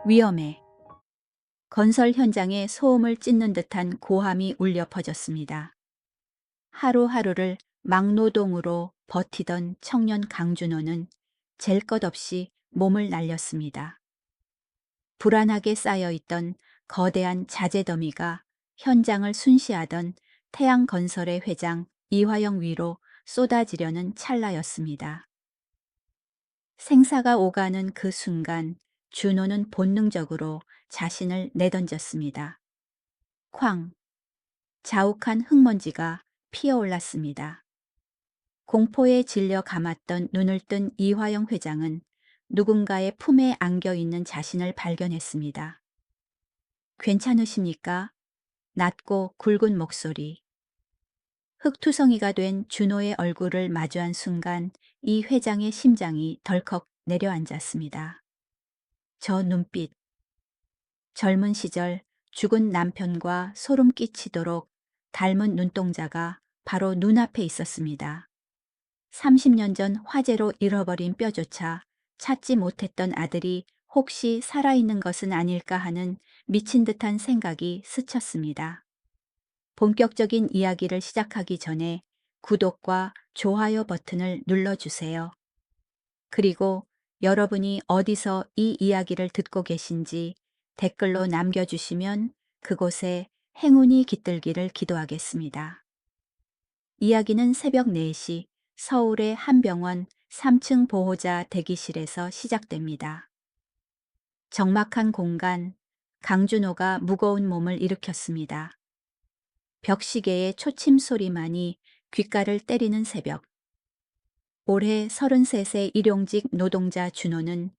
위험해. 건설 현장에 소음을 찢는 듯한 고함이 울려 퍼졌습니다. 하루하루를 막노동으로 버티던 청년 강준호는 잴 것 없이 몸을 날렸습니다. 불안하게 쌓여있던 거대한 자재 더미가 현장을 순시하던 태양건설의 회장 이화영 위로 쏟아지려는 찰나였습니다. 생사가 오가는 그 순간 준호는 본능적으로 자신을 내던졌습니다. 쾅! 자욱한 흙먼지가 피어올랐습니다. 공포에 질려 감았던 눈을 뜬 이화영 회장은 누군가의 품에 안겨 있는 자신을 발견했습니다. 괜찮으십니까? 낮고 굵은 목소리. 흙투성이가 된 준호의 얼굴을 마주한 순간 이 회장의 심장이 덜컥 내려앉았습니다. 저 눈빛. 젊은 시절 죽은 남편과 소름 끼치도록 닮은 눈동자가 바로 눈앞에 있었습니다. 30년 전 화재로 잃어버린 뼈조차 찾지 못했던 아들이 혹시 살아있는 것은 아닐까 하는 미친 듯한 생각이 스쳤습니다. 본격적인 이야기를 시작하기 전에 구독과 좋아요 버튼을 눌러주세요. 그리고 여러분이 어디서 이 이야기를 듣고 계신지 댓글로 남겨주시면 그곳에 행운이 깃들기를 기도하겠습니다. 이야기는 새벽 4시 서울의 한 병원 3층 보호자 대기실에서 시작됩니다. 적막한 공간, 강준호가 무거운 몸을 일으켰습니다. 벽시계의 초침 소리만이 귓가를 때리는 새벽. 올해 33세 일용직 노동자 준호는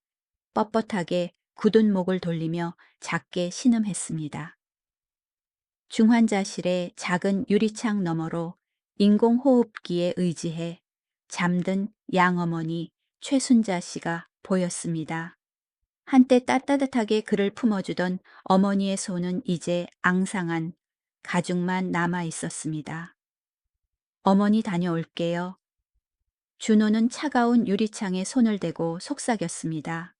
뻣뻣하게 굳은 목을 돌리며 작게 신음했습니다. 중환자실의 작은 유리창 너머로 인공호흡기에 의지해 잠든 양어머니 최순자 씨가 보였습니다. 한때 따뜻하게 그를 품어주던 어머니의 손은 이제 앙상한 가죽만 남아 있었습니다. 어머니 다녀올게요. 준호는 차가운 유리창에 손을 대고 속삭였습니다.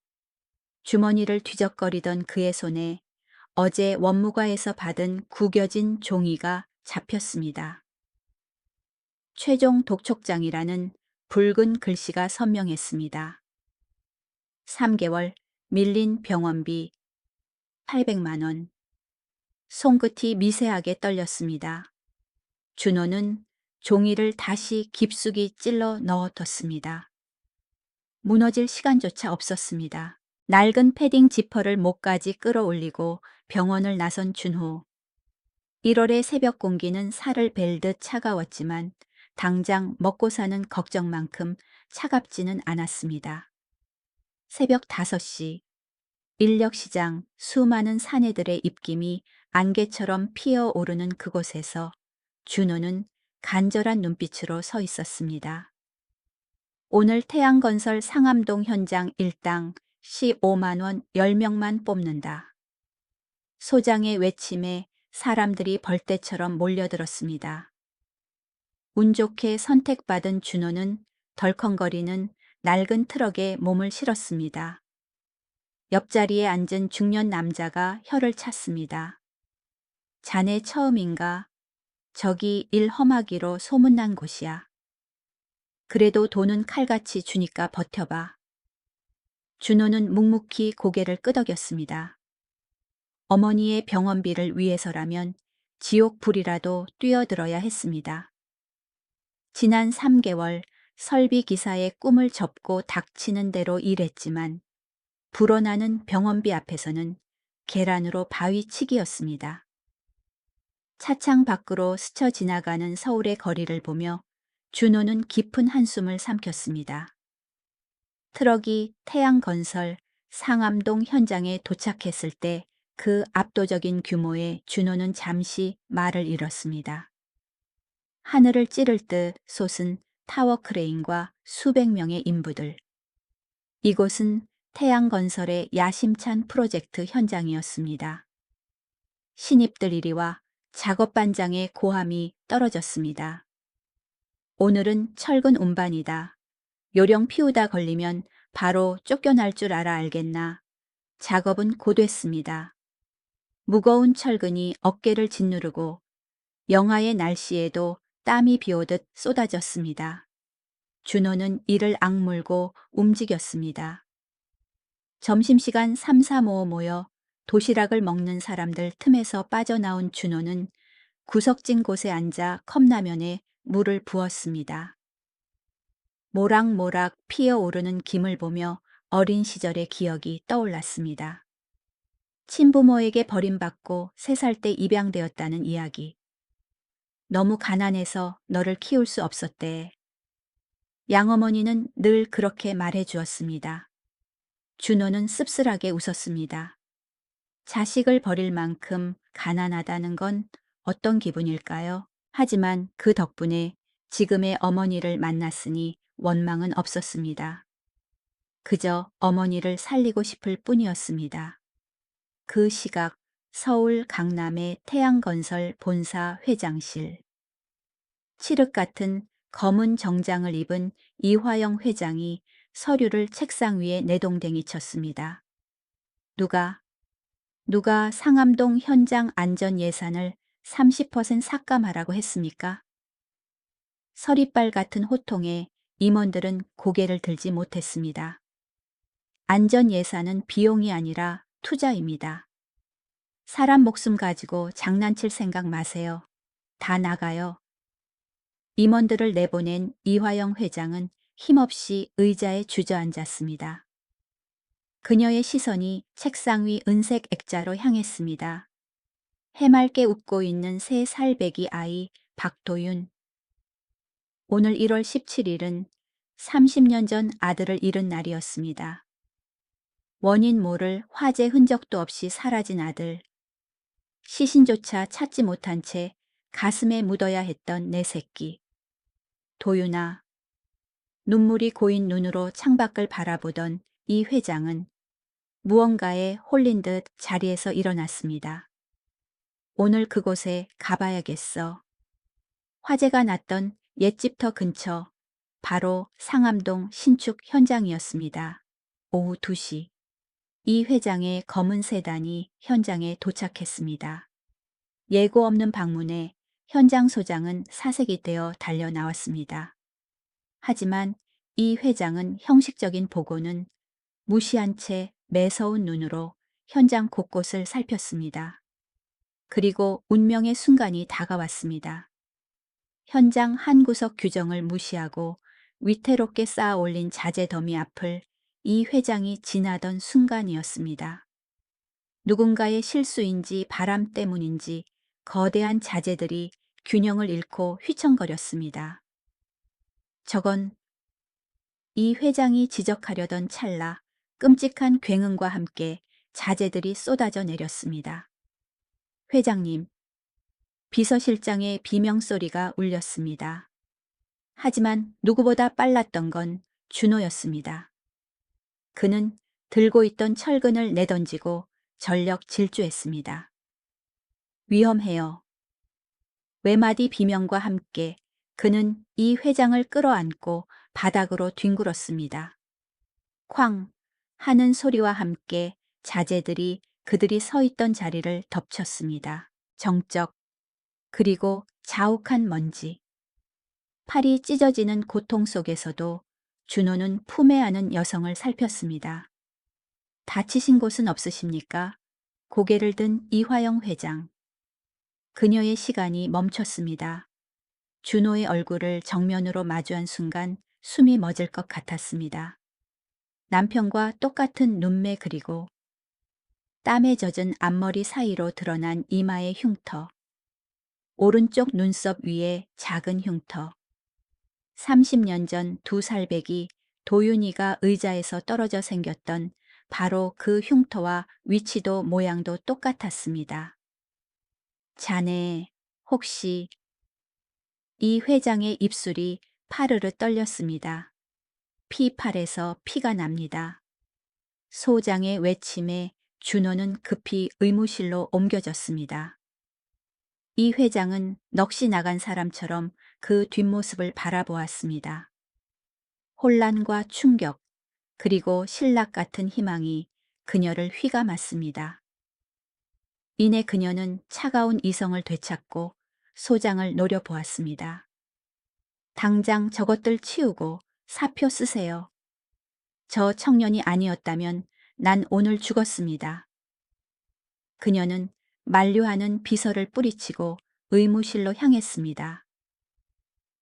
주머니를 뒤적거리던 그의 손에 어제 원무과에서 받은 구겨진 종이가 잡혔습니다. 최종 독촉장이라는 붉은 글씨가 선명했습니다. 3개월 밀린 병원비 800만 원. 손끝이 미세하게 떨렸습니다. 준호는 종이를 다시 깊숙이 찔러 넣어뒀습니다. 무너질 시간조차 없었습니다. 낡은 패딩 지퍼를 목까지 끌어올리고 병원을 나선 준호. 1월의 새벽 공기는 살을 벨 듯 차가웠지만 당장 먹고 사는 걱정만큼 차갑지는 않았습니다. 새벽 5시 인력시장 수많은 사내들의 입김이 안개처럼 피어오르는 그곳에서 준호는 간절한 눈빛으로 서 있었습니다. 오늘 태양건설 상암동 현장 일당 시 5만 원 10명만 뽑는다. 소장의 외침에 사람들이 벌떼처럼 몰려들었습니다. 운 좋게 선택받은 준호는 덜컹거리는 낡은 트럭에 몸을 실었습니다. 옆자리에 앉은 중년 남자가 혀를 찼습니다. 자네 처음인가? 저기 일 험하기로 소문난 곳이야. 그래도 돈은 칼같이 주니까 버텨봐. 준호는 묵묵히 고개를 끄덕였습니다. 어머니의 병원비를 위해서라면 지옥불이라도 뛰어들어야 했습니다. 지난 3개월 설비 기사의 꿈을 접고 닥치는 대로 일했지만 불어나는 병원비 앞에서는 계란으로 바위치기였습니다. 차창 밖으로 스쳐 지나가는 서울의 거리를 보며 준호는 깊은 한숨을 삼켰습니다. 트럭이 태양건설 상암동 현장에 도착했을 때 그 압도적인 규모에 준호는 잠시 말을 잃었습니다. 하늘을 찌를 듯 솟은 타워 크레인과 수백 명의 인부들. 이곳은 태양건설의 야심찬 프로젝트 현장이었습니다. 신입들 이리와 작업반장의 고함이 떨어졌습니다. 오늘은 철근 운반이다. 요령 피우다 걸리면 바로 쫓겨날 줄 알겠나. 작업은 고됐습니다. 무거운 철근이 어깨를 짓누르고 영하의 날씨에도 땀이 비오듯 쏟아졌습니다. 준호는 이를 악물고 움직였습니다. 점심시간 삼삼오오 모여 도시락을 먹는 사람들 틈에서 빠져나온 준호는 구석진 곳에 앉아 컵라면에 물을 부었습니다. 모락모락 피어오르는 김을 보며 어린 시절의 기억이 떠올랐습니다. 친부모에게 버림받고 3살 때 입양되었다는 이야기. 너무 가난해서 너를 키울 수 없었대. 양어머니는 늘 그렇게 말해 주었습니다. 준호는 씁쓸하게 웃었습니다. 자식을 버릴 만큼 가난하다는 건 어떤 기분일까요? 하지만 그 덕분에 지금의 어머니를 만났으니 원망은 없었습니다. 그저 어머니를 살리고 싶을 뿐이었습니다. 그 시각 서울 강남의 태양건설 본사 회장실. 칠흑 같은 검은 정장을 입은 이화영 회장이 서류를 책상 위에 내동댕이 쳤습니다. 누가 상암동 현장 안전 예산을 30% 삭감하라고 했습니까? 서리빨 같은 호통에 임원들은 고개를 들지 못했습니다. 안전 예산은 비용이 아니라 투자입니다. 사람 목숨 가지고 장난칠 생각 마세요. 다 나가요. 임원들을 내보낸 이화영 회장은 힘없이 의자에 주저앉았습니다. 그녀의 시선이 책상 위 은색 액자로 향했습니다. 해맑게 웃고 있는 3살배기 아이 박도윤. 오늘 1월 17일은 30년 전 아들을 잃은 날이었습니다. 원인 모를 화재 흔적도 없이 사라진 아들. 시신조차 찾지 못한 채 가슴에 묻어야 했던 내 새끼. 도윤아. 눈물이 고인 눈으로 창밖을 바라보던 이 회장은 무언가에 홀린 듯 자리에서 일어났습니다. 오늘 그곳에 가봐야겠어. 화재가 났던 옛집터 근처, 바로 상암동 신축 현장이었습니다. 오후 2시. 이 회장의 검은 세단이 현장에 도착했습니다. 예고 없는 방문에 현장 소장은 사색이 되어 달려 나왔습니다. 하지만 이 회장은 형식적인 보고는 무시한 채 매서운 눈으로 현장 곳곳을 살폈습니다. 그리고 운명의 순간이 다가왔습니다. 현장 한 구석 규정을 무시하고 위태롭게 쌓아 올린 자재 더미 앞을 이 회장이 지나던 순간이었습니다. 누군가의 실수인지 바람 때문인지 거대한 자재들이 균형을 잃고 휘청거렸습니다. 저건 이 회장이 지적하려던 찰나 끔찍한 굉음과 함께 자재들이 쏟아져 내렸습니다. 회장님, 비서실장의 비명소리가 울렸습니다. 하지만 누구보다 빨랐던 건 준호였습니다. 그는 들고 있던 철근을 내던지고 전력 질주했습니다. 위험해요. 외마디 비명과 함께 그는 이 회장을 끌어안고 바닥으로 뒹굴었습니다. 쾅 하는 소리와 함께 자재들이 그들이 서 있던 자리를 덮쳤습니다. 정적, 그리고 자욱한 먼지. 팔이 찢어지는 고통 속에서도 준호는 품에 안은 여성을 살폈습니다. 다치신 곳은 없으십니까? 고개를 든 이화영 회장. 그녀의 시간이 멈췄습니다. 준호의 얼굴을 정면으로 마주한 순간 숨이 멎을 것 같았습니다. 남편과 똑같은 눈매 그리고 땀에 젖은 앞머리 사이로 드러난 이마의 흉터. 오른쪽 눈썹 위에 작은 흉터. 30년 전 2살배기 도윤이가 의자에서 떨어져 생겼던 바로 그 흉터와 위치도 모양도 똑같았습니다. 자네, 혹시... 이 회장의 입술이 파르르 떨렸습니다. 피팔에서 피가 납니다. 소장의 외침에 준호는 급히 의무실로 옮겨졌습니다. 이 회장은 넋이 나간 사람처럼 그 뒷모습을 바라보았습니다. 혼란과 충격, 그리고 신락 같은 희망이 그녀를 휘감았습니다. 이내 그녀는 차가운 이성을 되찾고 소장을 노려보았습니다. 당장 저것들 치우고 사표 쓰세요. 저 청년이 아니었다면 난 오늘 죽었습니다. 그녀는 만류하는 비서를 뿌리치고 의무실로 향했습니다.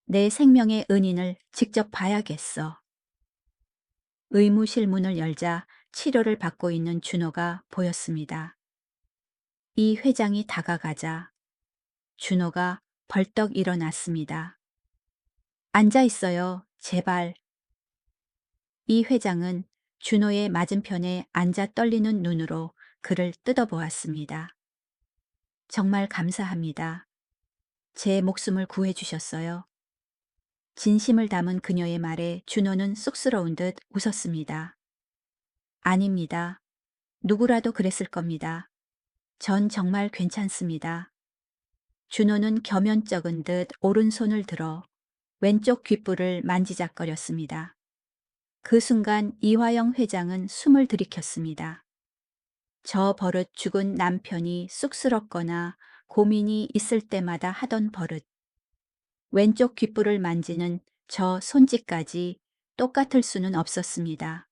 내 생명의 은인을 직접 봐야겠어. 의무실 문을 열자 치료를 받고 있는 준호가 보였습니다. 이 회장이 다가가자 준호가 벌떡 일어났습니다. 앉아 있어요, 제발. 이 회장은 준호의 맞은편에 앉아 떨리는 눈으로 그를 뜯어보았습니다. 정말 감사합니다. 제 목숨을 구해주셨어요. 진심을 담은 그녀의 말에 준호는 쑥스러운 듯 웃었습니다. 아닙니다. 누구라도 그랬을 겁니다. 전 정말 괜찮습니다. 준호는 겸연쩍은 듯 오른손을 들어 왼쪽 귓불을 만지작거렸습니다. 그 순간 이화영 회장은 숨을 들이켰습니다. 저 버릇 죽은 남편이 쑥스럽거나 고민이 있을 때마다 하던 버릇. 왼쪽 귓불을 만지는 저 손짓까지 똑같을 수는 없었습니다.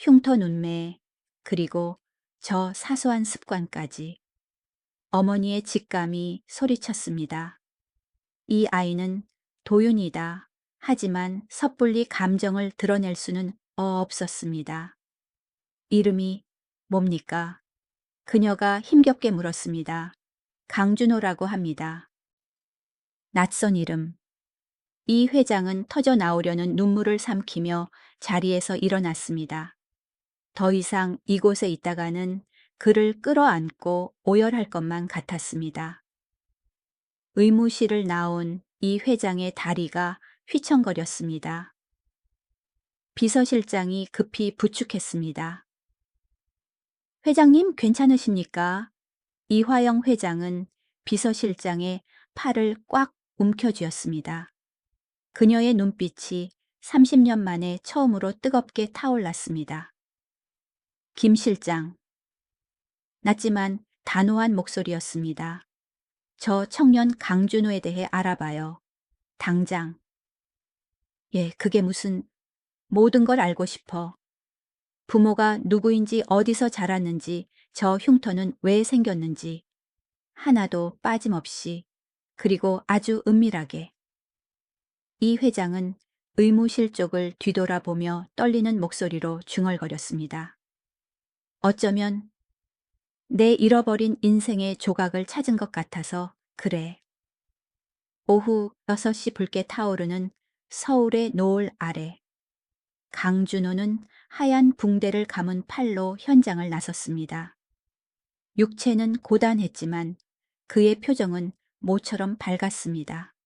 흉터 눈매, 그리고 저 사소한 습관까지. 어머니의 직감이 소리쳤습니다. 이 아이는 도윤이다. 하지만 섣불리 감정을 드러낼 수는 없었습니다. 이름이 뭡니까? 그녀가 힘겹게 물었습니다. 강준호라고 합니다. 낯선 이름. 이 회장은 터져 나오려는 눈물을 삼키며 자리에서 일어났습니다. 더 이상 이곳에 있다가는 그를 끌어안고 오열할 것만 같았습니다. 의무실을 나온 이 회장의 다리가 휘청거렸습니다. 비서실장이 급히 부축했습니다. 회장님 괜찮으십니까? 이화영 회장은 비서실장의 팔을 꽉 움켜쥐었습니다. 그녀의 눈빛이 30년 만에 처음으로 뜨겁게 타올랐습니다. 김 실장. 낮지만 단호한 목소리였습니다. 저 청년 강준호에 대해 알아봐요. 당장. 예, 그게 무슨 모든 걸 알고 싶어. 부모가 누구인지 어디서 자랐는지 저 흉터는 왜 생겼는지 하나도 빠짐없이 그리고 아주 은밀하게. 이 회장은 의무실 쪽을 뒤돌아보며 떨리는 목소리로 중얼거렸습니다. 어쩌면 내 잃어버린 인생의 조각을 찾은 것 같아서 그래. 오후 6시 붉게 타오르는 서울의 노을 아래 강준호는 하얀 붕대를 감은 팔로 현장을 나섰습니다. 육체는 고단했지만 그의 표정은 모처럼 밝았습니다.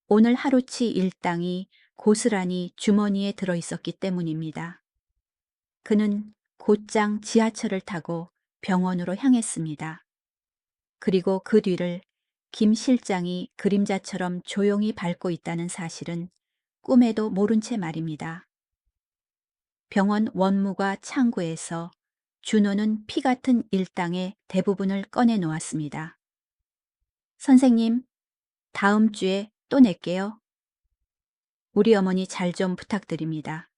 오늘 하루치 일당이 고스란히 주머니에 들어 있었기 때문입니다. 그는 곧장 지하철을 타고 병원으로 향했습니다. 그리고 그 뒤를 김 실장이 그림자처럼 조용히 밟고 있다는 사실은 꿈에도 모른 채 말입니다. 병원 원무과 창구에서 준호는 피 같은 일당의 대부분을 꺼내 놓았습니다. 선생님, 다음 주에 또 낼게요. 우리 어머니 잘 좀 부탁드립니다.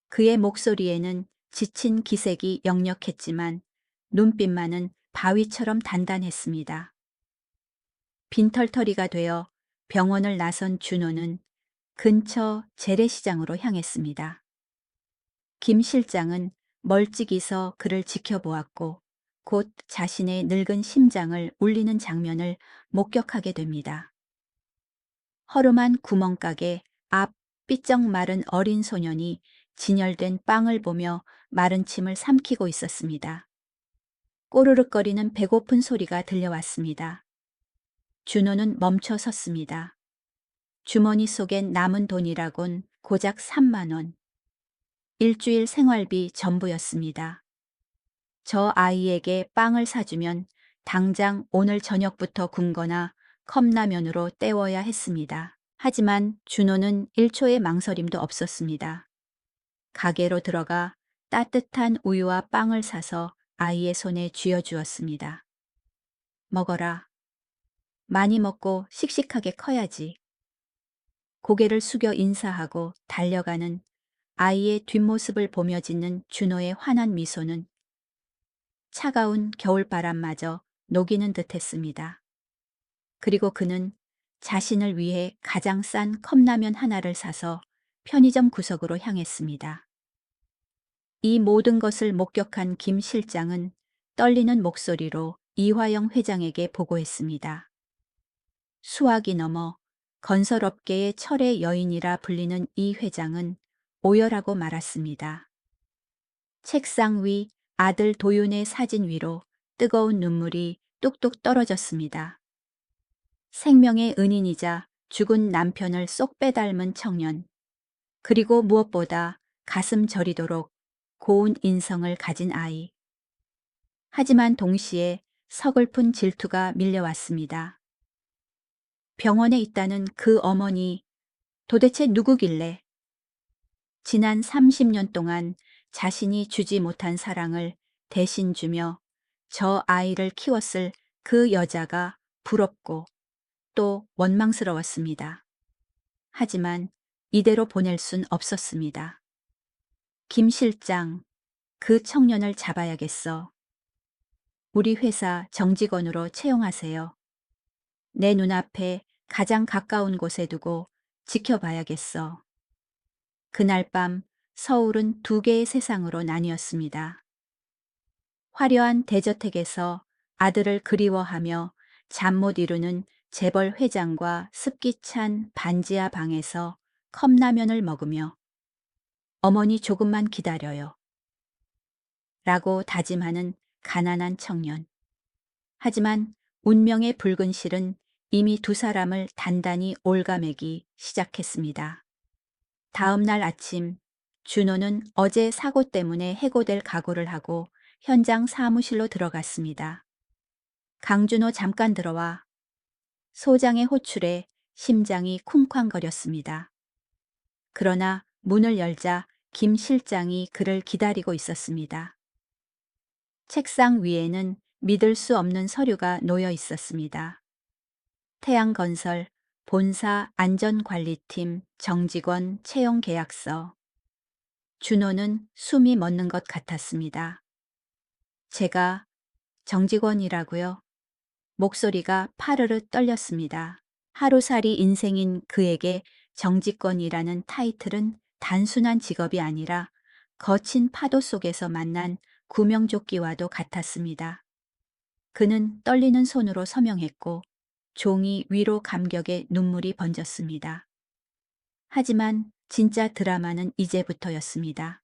그의 목소리에는 지친 기색이 역력했지만 눈빛만은 바위처럼 단단했습니다. 빈털터리가 되어 병원을 나선 준호는 근처 재래시장으로 향했습니다. 김 실장은 멀찍이서 그를 지켜보았고 곧 자신의 늙은 심장을 울리는 장면을 목격하게 됩니다. 허름한 구멍가게 앞 삐쩍 마른 어린 소년이 진열된 빵을 보며 마른 침을 삼키고 있었습니다. 꼬르륵거리는 배고픈 소리가 들려왔습니다. 준호는 멈춰 섰습니다. 주머니 속엔 남은 돈이라곤 고작 3만 원. 일주일 생활비 전부였습니다. 저 아이에게 빵을 사주면 당장 오늘 저녁부터 굶거나 컵라면으로 때워야 했습니다. 하지만 준호는 1초의 망설임도 없었습니다. 가게로 들어가 따뜻한 우유와 빵을 사서 아이의 손에 쥐어주었습니다. 먹어라. 많이 먹고 씩씩하게 커야지. 고개를 숙여 인사하고 달려가는 아이의 뒷모습을 보며 짓는 준호의 환한 미소는 차가운 겨울바람마저 녹이는 듯했습니다. 그리고 그는 자신을 위해 가장 싼 컵라면 하나를 사서 편의점 구석으로 향했습니다. 이 모든 것을 목격한 김 실장은 떨리는 목소리로 이화영 회장에게 보고했습니다. 수학이 넘어 건설업계의 철의 여인이라 불리는 이 회장은 오열하고 말았습니다. 책상 위 아들 도윤의 사진 위로 뜨거운 눈물이 뚝뚝 떨어졌습니다. 생명의 은인이자 죽은 남편을 쏙 빼닮은 청년, 그리고 무엇보다 가슴 저리도록 고운 인성을 가진 아이. 하지만 동시에 서글픈 질투가 밀려왔습니다. 병원에 있다는 그 어머니 도대체 누구길래 지난 30년 동안 자신이 주지 못한 사랑을 대신 주며 저 아이를 키웠을 그 여자가 부럽고 또 원망스러웠습니다. 하지만 이대로 보낼 순 없었습니다. 김 실장, 그 청년을 잡아야겠어. 우리 회사 정직원으로 채용하세요. 내 눈앞에 가장 가까운 곳에 두고 지켜봐야겠어. 그날 밤 서울은 두 개의 세상으로 나뉘었습니다. 화려한 대저택에서 아들을 그리워하며 잠 못 이루는 재벌 회장과 습기 찬 반지하 방에서 컵라면을 먹으며 어머니 조금만 기다려요. 라고 다짐하는 가난한 청년. 하지만 운명의 붉은 실은 이미 두 사람을 단단히 올가매기 시작했습니다. 다음 날 아침 준호는 어제 사고 때문에 해고될 각오를 하고 현장 사무실로 들어갔습니다. 강준호 잠깐 들어와. 소장의 호출에 심장이 쿵쾅거렸습니다. 그러나 문을 열자 김 실장이 그를 기다리고 있었습니다. 책상 위에는 믿을 수 없는 서류가 놓여 있었습니다. 태양건설 본사 안전관리팀 정직원 채용 계약서. 준호는 숨이 멎는 것 같았습니다. 제가 정직원이라고요? 목소리가 파르르 떨렸습니다. 하루살이 인생인 그에게 정직원이라는 타이틀은 단순한 직업이 아니라 거친 파도 속에서 만난 구명조끼와도 같았습니다. 그는 떨리는 손으로 서명했고 종이 위로 감격의 눈물이 번졌습니다. 하지만 진짜 드라마는 이제부터였습니다.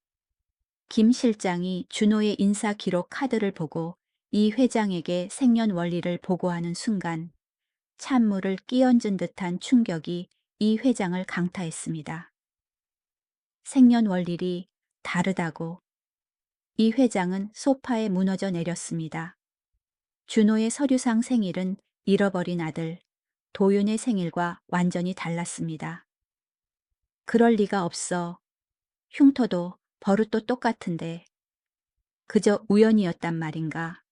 김 실장이 준호의 인사 기록 카드를 보고 이 회장에게 생년월일을 보고하는 순간 찬물을 끼얹은 듯한 충격이 이 회장을 강타했습니다. 생년월일이 다르다고. 이 회장은 소파에 무너져 내렸습니다. 준호의 서류상 생일은 잃어버린 아들 도윤의 생일과 완전히 달랐습니다. 그럴 리가 없어. 흉터도 버릇도 똑같은데 그저 우연이었단 말인가.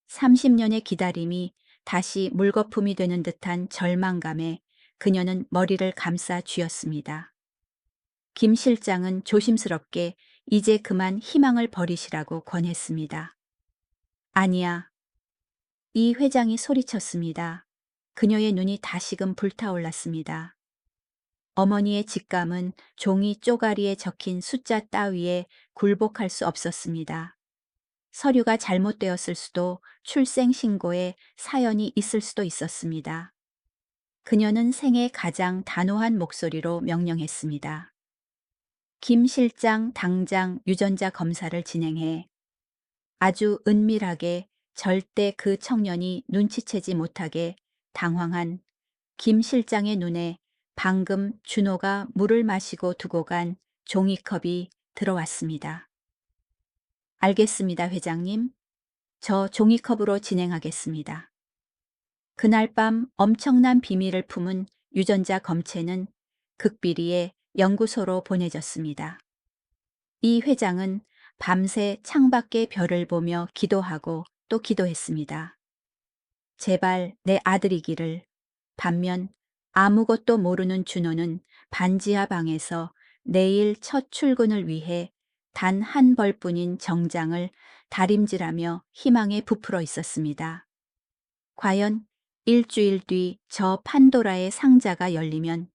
30년의 기다림이 다시 물거품이 되는 듯한 절망감에 그녀는 머리를 감싸 쥐었습니다. 김 실장은 조심스럽게 이제 그만 희망을 버리시라고 권했습니다. 아니야. 이 회장이 소리쳤습니다. 그녀의 눈이 다시금 불타올랐습니다. 어머니의 직감은 종이 쪼가리에 적힌 숫자 따위에 굴복할 수 없었습니다. 서류가 잘못되었을 수도 출생신고에 사연이 있을 수도 있었습니다. 그녀는 생애 가장 단호한 목소리로 명령했습니다. 김 실장 당장 유전자 검사를 진행해. 아주 은밀하게 절대 그 청년이 눈치채지 못하게 당황한 김 실장의 눈에 방금 준호가 물을 마시고 두고 간 종이컵이 들어왔습니다. 알겠습니다, 회장님. 저 종이컵으로 진행하겠습니다. 그날 밤 엄청난 비밀을 품은 유전자 검체는 극비리에 연구소로 보내졌습니다. 이 회장은 밤새 창밖의 별을 보며 기도하고 또 기도했습니다. 제발 내 아들이기를. 반면 아무것도 모르는 준호는 반지하 방에서 내일 첫 출근을 위해 단 한 벌뿐인 정장을 다림질하며 희망에 부풀어 있었습니다. 과연 일주일 뒤 저 판도라의 상자가 열리면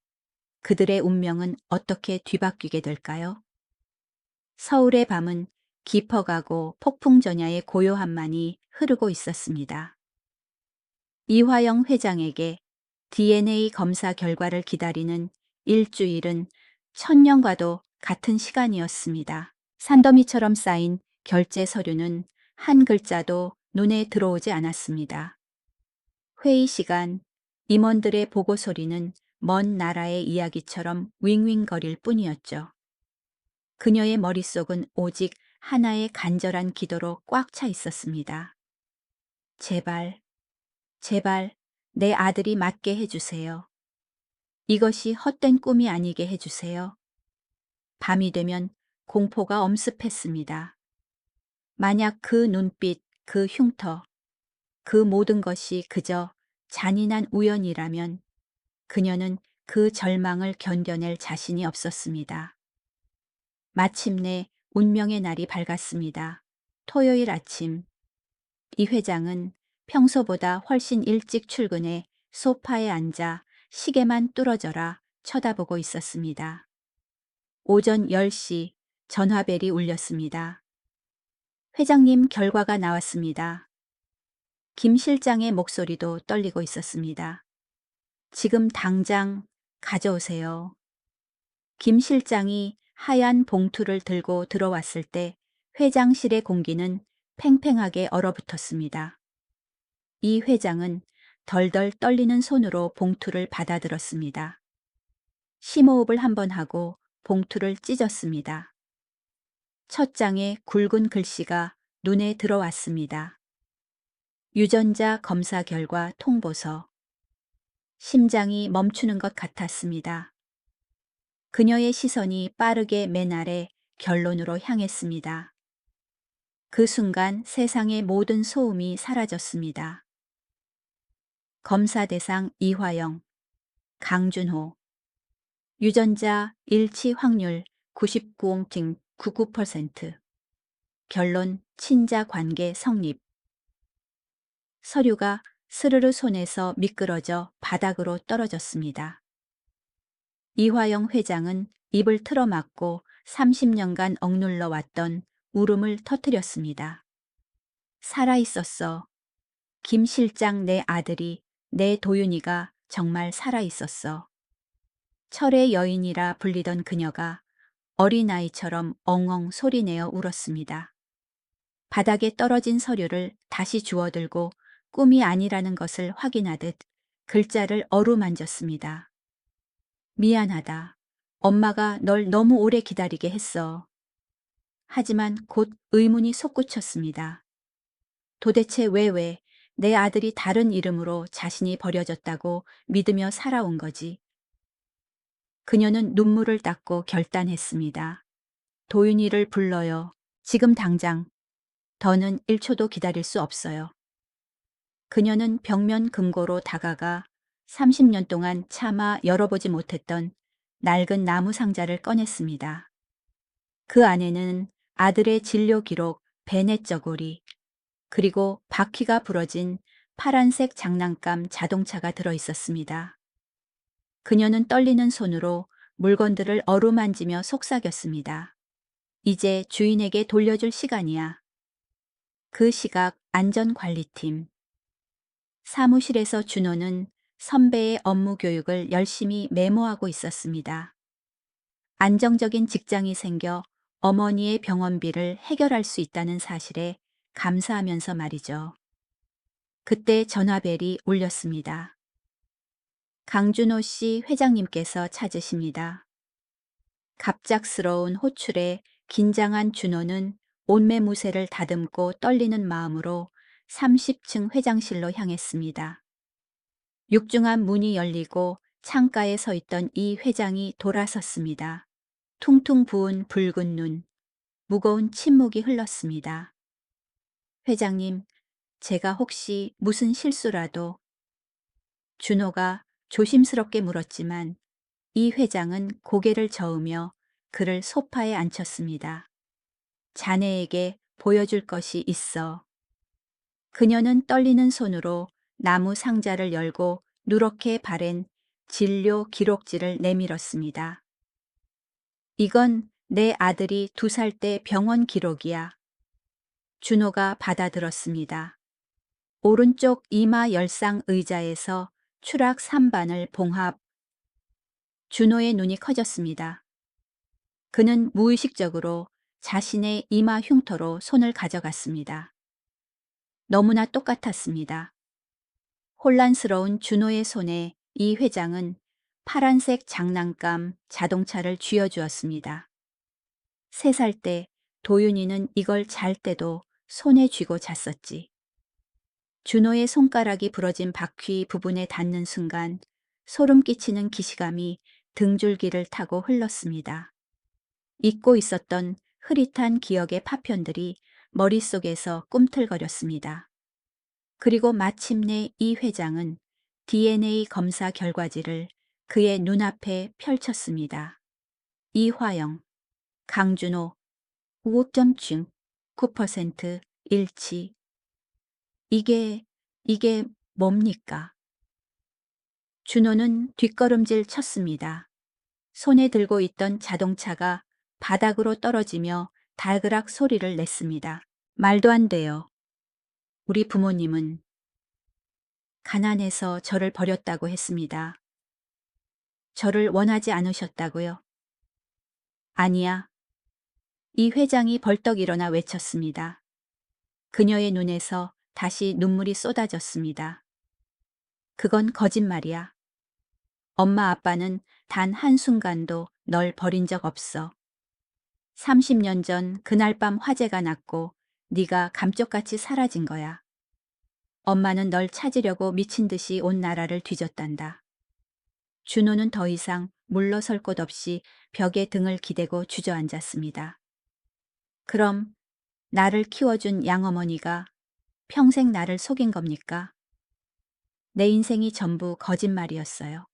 그들의 운명은 어떻게 뒤바뀌게 될까요? 서울의 밤은 깊어가고 폭풍전야의 고요함만이 흐르고 있었습니다. 이화영 회장에게 DNA 검사 결과를 기다리는 일주일은 천년과도 같은 시간이었습니다. 산더미처럼 쌓인 결제 서류는 한 글자도 눈에 들어오지 않았습니다. 회의 시간, 임원들의 보고 소리는 먼 나라의 이야기처럼 윙윙거릴 뿐이었죠. 그녀의 머릿속은 오직 하나의 간절한 기도로 꽉 차 있었습니다. 제발, 제발 내 아들이 맞게 해주세요. 이것이 헛된 꿈이 아니게 해주세요. 밤이 되면 공포가 엄습했습니다. 만약 그 눈빛, 그 흉터, 그 모든 것이 그저 잔인한 우연이라면 그녀는 그 절망을 견뎌낼 자신이 없었습니다. 마침내 운명의 날이 밝았습니다. 토요일 아침, 이 회장은 평소보다 훨씬 일찍 출근해 소파에 앉아 시계만 뚫어져라 쳐다보고 있었습니다. 오전 10시 전화벨이 울렸습니다. 회장님 결과가 나왔습니다. 김 실장의 목소리도 떨리고 있었습니다. 지금 당장 가져오세요. 김 실장이 하얀 봉투를 들고 들어왔을 때 회장실의 공기는 팽팽하게 얼어붙었습니다. 이 회장은 덜덜 떨리는 손으로 봉투를 받아들었습니다. 심호흡을 한번 하고 봉투를 찢었습니다. 첫 장에 굵은 글씨가 눈에 들어왔습니다. 유전자 검사 결과 통보서. 심장이 멈추는 것 같았습니다. 그녀의 시선이 빠르게 맨 아래 결론으로 향했습니다. 그 순간 세상의 모든 소음이 사라졌습니다. 검사 대상 이화영, 강준호, 유전자 일치 확률 99.99%, 결론 친자 관계 성립. 서류가 스르르 손에서 미끄러져 바닥으로 떨어졌습니다. 이화영 회장은 입을 틀어막고 30년간 억눌러 왔던 울음을 터뜨렸습니다. 살아있었어. 김 실장 내 아들이, 내 도윤이가 정말 살아있었어. 철의 여인이라 불리던 그녀가 어린아이처럼 엉엉 소리내어 울었습니다. 바닥에 떨어진 서류를 다시 주워들고 꿈이 아니라는 것을 확인하듯 글자를 어루만졌습니다. 미안하다. 엄마가 널 너무 오래 기다리게 했어. 하지만 곧 의문이 솟구쳤습니다. 도대체 왜 내 아들이 다른 이름으로 자신이 버려졌다고 믿으며 살아온 거지? 그녀는 눈물을 닦고 결단했습니다. 도윤이를 불러요. 지금 당장. 더는 1초도 기다릴 수 없어요. 그녀는 벽면 금고로 다가가 30년 동안 차마 열어보지 못했던 낡은 나무 상자를 꺼냈습니다. 그 안에는 아들의 진료 기록, 베넷 저고리, 그리고 바퀴가 부러진 파란색 장난감 자동차가 들어 있었습니다. 그녀는 떨리는 손으로 물건들을 어루만지며 속삭였습니다. 이제 주인에게 돌려줄 시간이야. 그 시각 안전관리팀. 사무실에서 준호는 선배의 업무 교육을 열심히 메모하고 있었습니다. 안정적인 직장이 생겨 어머니의 병원비를 해결할 수 있다는 사실에 감사하면서 말이죠. 그때 전화벨이 울렸습니다. 강준호 씨 회장님께서 찾으십니다. 갑작스러운 호출에 긴장한 준호는 온매무새를 다듬고 떨리는 마음으로 30층 회장실로 향했습니다. 육중한 문이 열리고 창가에 서 있던 이 회장이 돌아섰습니다. 퉁퉁 부은 붉은 눈, 무거운 침묵이 흘렀습니다. 회장님, 제가 혹시 무슨 실수라도 준호가 조심스럽게 물었지만 이 회장은 고개를 저으며 그를 소파에 앉혔습니다. 자네에게 보여줄 것이 있어. 그녀는 떨리는 손으로 나무 상자를 열고 누렇게 바랜 진료 기록지를 내밀었습니다. 이건 내 아들이 2살 때 병원 기록이야. 준호가 받아들었습니다. 오른쪽 이마 열상 의자에서 추락 3반을 봉합. 준호의 눈이 커졌습니다. 그는 무의식적으로 자신의 이마 흉터로 손을 가져갔습니다. 너무나 똑같았습니다. 혼란스러운 준호의 손에 이 회장은 파란색 장난감 자동차를 쥐어주었습니다. 3살 때 도윤이는 이걸 잘 때도 손에 쥐고 잤었지. 준호의 손가락이 부러진 바퀴 부분에 닿는 순간 소름 끼치는 기시감이 등줄기를 타고 흘렀습니다. 잊고 있었던 흐릿한 기억의 파편들이 머릿속에서 꿈틀거렸습니다. 그리고 마침내 이 회장은 DNA 검사 결과지를 그의 눈앞에 펼쳤습니다. 이화영, 강준호, 우흡점증 9% 일치. 이게 뭡니까? 준호는 뒷걸음질 쳤습니다. 손에 들고 있던 자동차가 바닥으로 떨어지며 달그락 소리를 냈습니다. 말도 안 돼요. 우리 부모님은 가난해서 저를 버렸다고 했습니다. 저를 원하지 않으셨다고요? 아니야. 이 회장이 벌떡 일어나 외쳤습니다. 그녀의 눈에서 다시 눈물이 쏟아졌습니다. 그건 거짓말이야. 엄마 아빠는 단 한순간도 널 버린 적 없어. 30년 전 그날 밤 화재가 났고 네가 감쪽같이 사라진 거야. 엄마는 널 찾으려고 미친 듯이 온 나라를 뒤졌단다. 준호는 더 이상 물러설 곳 없이 벽에 등을 기대고 주저앉았습니다. 그럼 나를 키워준 양어머니가 평생 나를 속인 겁니까? 내 인생이 전부 거짓말이었어요.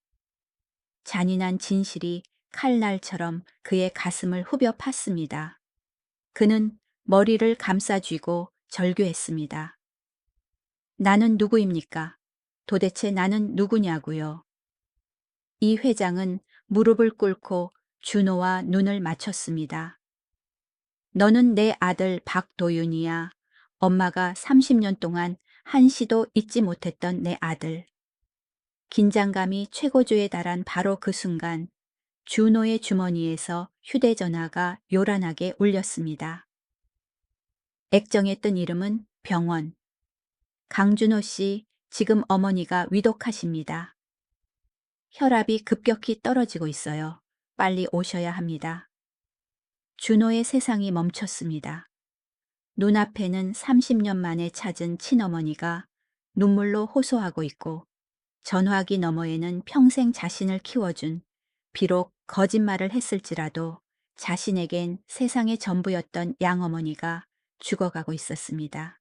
잔인한 진실이 칼날처럼 그의 가슴을 후벼 팠습니다. 그는 머리를 감싸쥐고 절규했습니다. 나는 누구입니까? 도대체 나는 누구냐고요? 이 회장은 무릎을 꿇고 준호와 눈을 맞췄습니다. 너는 내 아들 박도윤이야. 엄마가 30년 동안 한시도 잊지 못했던 내 아들. 긴장감이 최고조에 달한 바로 그 순간 준호의 주머니에서 휴대전화가 요란하게 울렸습니다. 액정에 뜬 이름은 병원. 강준호 씨, 지금 어머니가 위독하십니다. 혈압이 급격히 떨어지고 있어요. 빨리 오셔야 합니다. 준호의 세상이 멈췄습니다. 눈앞에는 30년 만에 찾은 친어머니가 눈물로 호소하고 있고 전화기 너머에는 평생 자신을 키워준 비록 거짓말을 했을지라도 자신에겐 세상의 전부였던 양어머니가 죽어가고 있었습니다.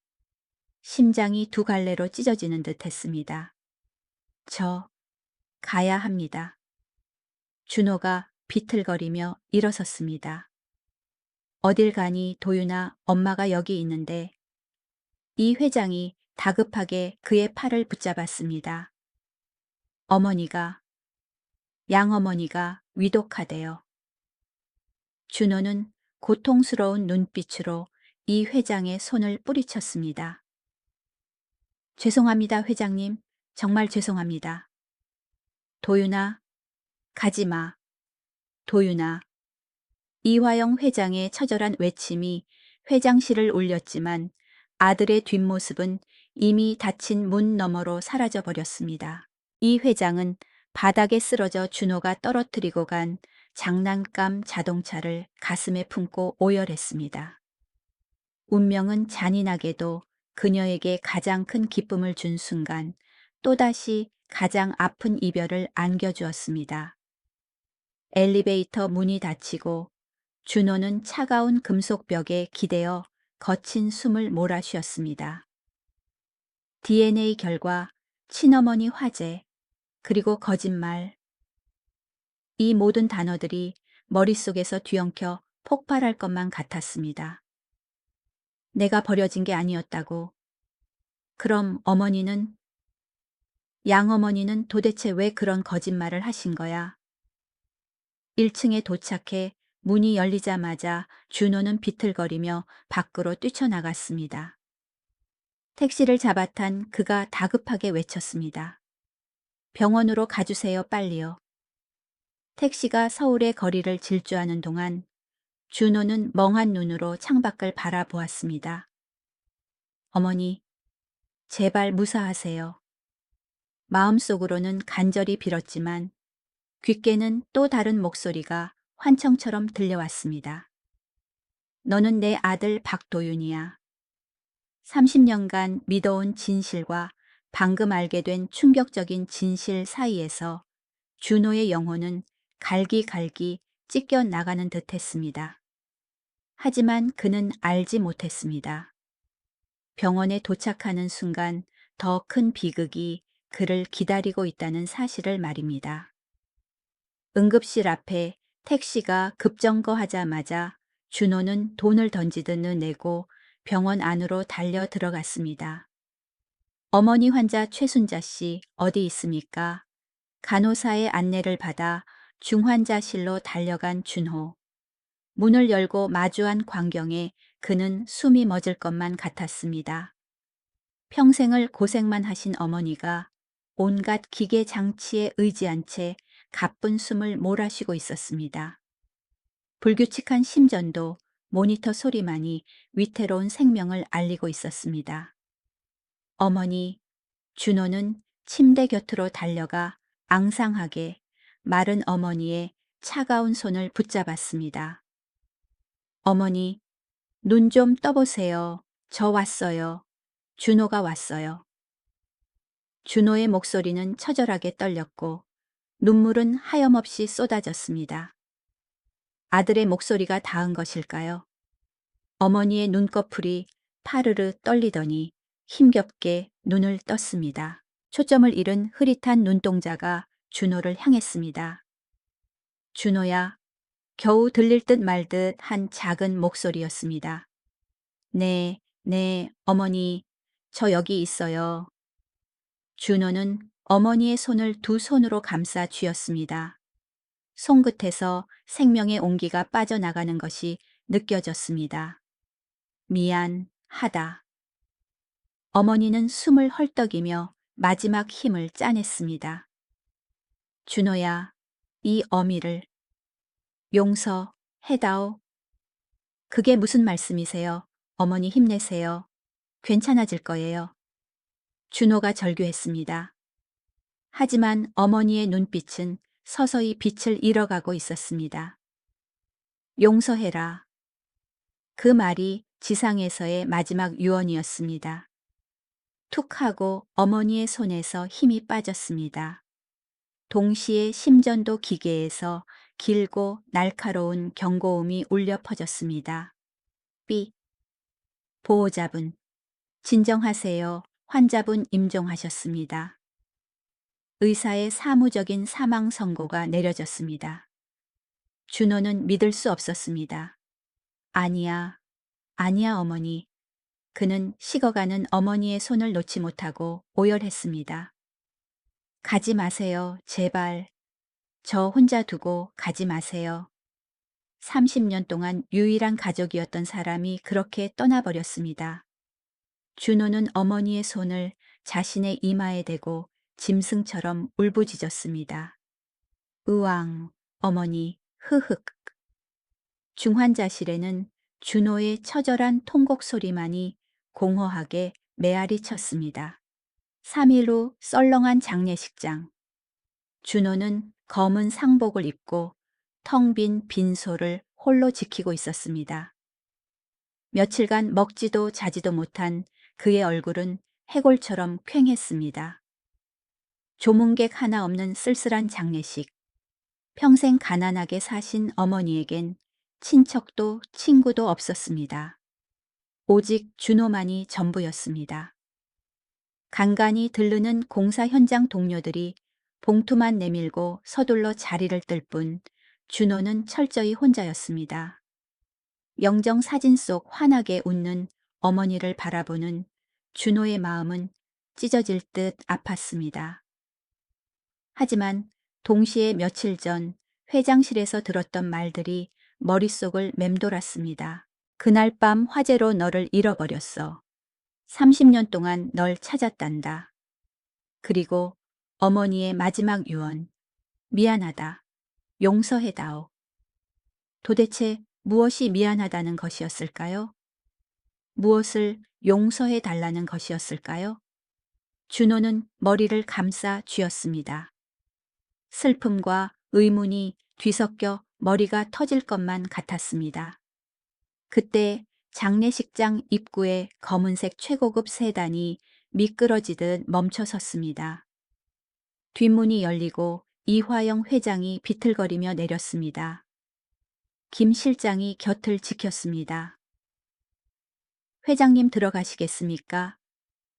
심장이 2갈래로 찢어지는 듯 했습니다. 저 가야 합니다. 준호가 비틀거리며 일어섰습니다. 어딜 가니 도윤아, 엄마가 여기 있는데. 이 회장이 다급하게 그의 팔을 붙잡았습니다. 어머니가, 양어머니가 위독하대요. 준호는 고통스러운 눈빛으로 이 회장의 손을 뿌리쳤습니다. 죄송합니다, 회장님. 정말 죄송합니다. 도윤아, 가지마. 도윤아. 이화영 회장의 처절한 외침이 회장실을 울렸지만 아들의 뒷모습은 이미 닫힌 문 너머로 사라져 버렸습니다. 이 회장은 바닥에 쓰러져 준호가 떨어뜨리고 간 장난감 자동차를 가슴에 품고 오열했습니다. 운명은 잔인하게도 그녀에게 가장 큰 기쁨을 준 순간 또다시 가장 아픈 이별을 안겨주었습니다. 엘리베이터 문이 닫히고 준호는 차가운 금속벽에 기대어 거친 숨을 몰아쉬었습니다. DNA 결과, 친어머니 화재, 그리고 거짓말. 이 모든 단어들이 머릿속에서 뒤엉켜 폭발할 것만 같았습니다. 내가 버려진 게 아니었다고. 그럼 어머니는, 양어머니는 도대체 왜 그런 거짓말을 하신 거야? 1층에 도착해 문이 열리자마자 준호는 비틀거리며 밖으로 뛰쳐나갔습니다. 택시를 잡아탄 그가 다급하게 외쳤습니다. 병원으로 가주세요, 빨리요. 택시가 서울의 거리를 질주하는 동안 준호는 멍한 눈으로 창밖을 바라보았습니다. 어머니, 제발 무사하세요. 마음속으로는 간절히 빌었지만 귓게는 또 다른 목소리가 환청처럼 들려왔습니다. 너는 내 아들 박도윤이야. 30년간 믿어온 진실과 방금 알게 된 충격적인 진실 사이에서 준호의 영혼은 갈기갈기 찢겨 나가는 듯 했습니다. 하지만 그는 알지 못했습니다. 병원에 도착하는 순간 더 큰 비극이 그를 기다리고 있다는 사실을 말입니다. 응급실 앞에 택시가 급정거하자마자 준호는 돈을 던지듯 내고 병원 안으로 달려 들어갔습니다. 어머니 환자 최순자 씨 어디 있습니까? 간호사의 안내를 받아 중환자실로 달려간 준호. 문을 열고 마주한 광경에 그는 숨이 멎을 것만 같았습니다. 평생을 고생만 하신 어머니가 온갖 기계 장치에 의지한 채 가쁜 숨을 몰아쉬고 있었습니다. 불규칙한 심전도 모니터 소리만이 위태로운 생명을 알리고 있었습니다. 어머니, 준호는 침대 곁으로 달려가 앙상하게 마른 어머니의 차가운 손을 붙잡았습니다. 어머니, 눈 좀 떠보세요. 저 왔어요. 준호가 왔어요. 준호의 목소리는 처절하게 떨렸고 눈물은 하염없이 쏟아졌습니다. 아들의 목소리가 닿은 것일까요? 어머니의 눈꺼풀이 파르르 떨리더니 힘겹게 눈을 떴습니다. 초점을 잃은 흐릿한 눈동자가 준호를 향했습니다. 준호야, 겨우 들릴 듯 말 듯 한 작은 목소리였습니다. 네, 어머니, 저 여기 있어요. 준호는 어머니의 손을 두 손으로 감싸 쥐었습니다. 손끝에서 생명의 온기가 빠져나가는 것이 느껴졌습니다. 미안하다. 어머니는 숨을 헐떡이며 마지막 힘을 짜냈습니다. 준호야, 이 어미를 용서해다오. 그게 무슨 말씀이세요? 어머니 힘내세요. 괜찮아질 거예요. 준호가 절규했습니다. 하지만 어머니의 눈빛은 서서히 빛을 잃어가고 있었습니다. 용서해라. 그 말이 지상에서의 마지막 유언이었습니다. 툭 하고 어머니의 손에서 힘이 빠졌습니다. 동시에 심전도 기계에서 길고 날카로운 경고음이 울려 퍼졌습니다. 삐. 보호자분. 진정하세요. 환자분 임종하셨습니다. 의사의 사무적인 사망 선고가 내려졌습니다. 준호는 믿을 수 없었습니다. 아니야, 아니야 어머니. 그는 식어가는 어머니의 손을 놓지 못하고 오열했습니다. 가지 마세요, 제발. 저 혼자 두고 가지 마세요. 30년 동안 유일한 가족이었던 사람이 그렇게 떠나버렸습니다. 준호는 어머니의 손을 자신의 이마에 대고 짐승처럼 울부짖었습니다. 으앙, 어머니, 흐흑. 중환자실에는 준호의 처절한 통곡 소리만이 공허하게 메아리 쳤습니다. 3일 후 썰렁한 장례식장. 준호는 검은 상복을 입고 텅 빈 빈소를 홀로 지키고 있었습니다. 며칠간 먹지도 자지도 못한 그의 얼굴은 해골처럼 퀭했습니다. 조문객 하나 없는 쓸쓸한 장례식. 평생 가난하게 사신 어머니에겐 친척도 친구도 없었습니다. 오직 준호만이 전부였습니다. 간간히 들르는 공사 현장 동료들이 봉투만 내밀고 서둘러 자리를 뜰 뿐 준호는 철저히 혼자였습니다. 영정 사진 속 환하게 웃는 어머니를 바라보는 준호의 마음은 찢어질 듯 아팠습니다. 하지만 동시에 며칠 전 회장실에서 들었던 말들이 머릿속을 맴돌았습니다. 그날 밤 화재로 너를 잃어버렸어. 30년 동안 널 찾았단다. 그리고 어머니의 마지막 유언. 미안하다. 용서해다오. 도대체 무엇이 미안하다는 것이었을까요? 무엇을 용서해 달라는 것이었을까요? 준호는 머리를 감싸 쥐었습니다. 슬픔과 의문이 뒤섞여 머리가 터질 것만 같았습니다. 그때 장례식장 입구에 검은색 최고급 세단이 미끄러지듯 멈춰 섰습니다. 뒷문이 열리고 이화영 회장이 비틀거리며 내렸습니다. 김 실장이 곁을 지켰습니다. 회장님 들어가시겠습니까?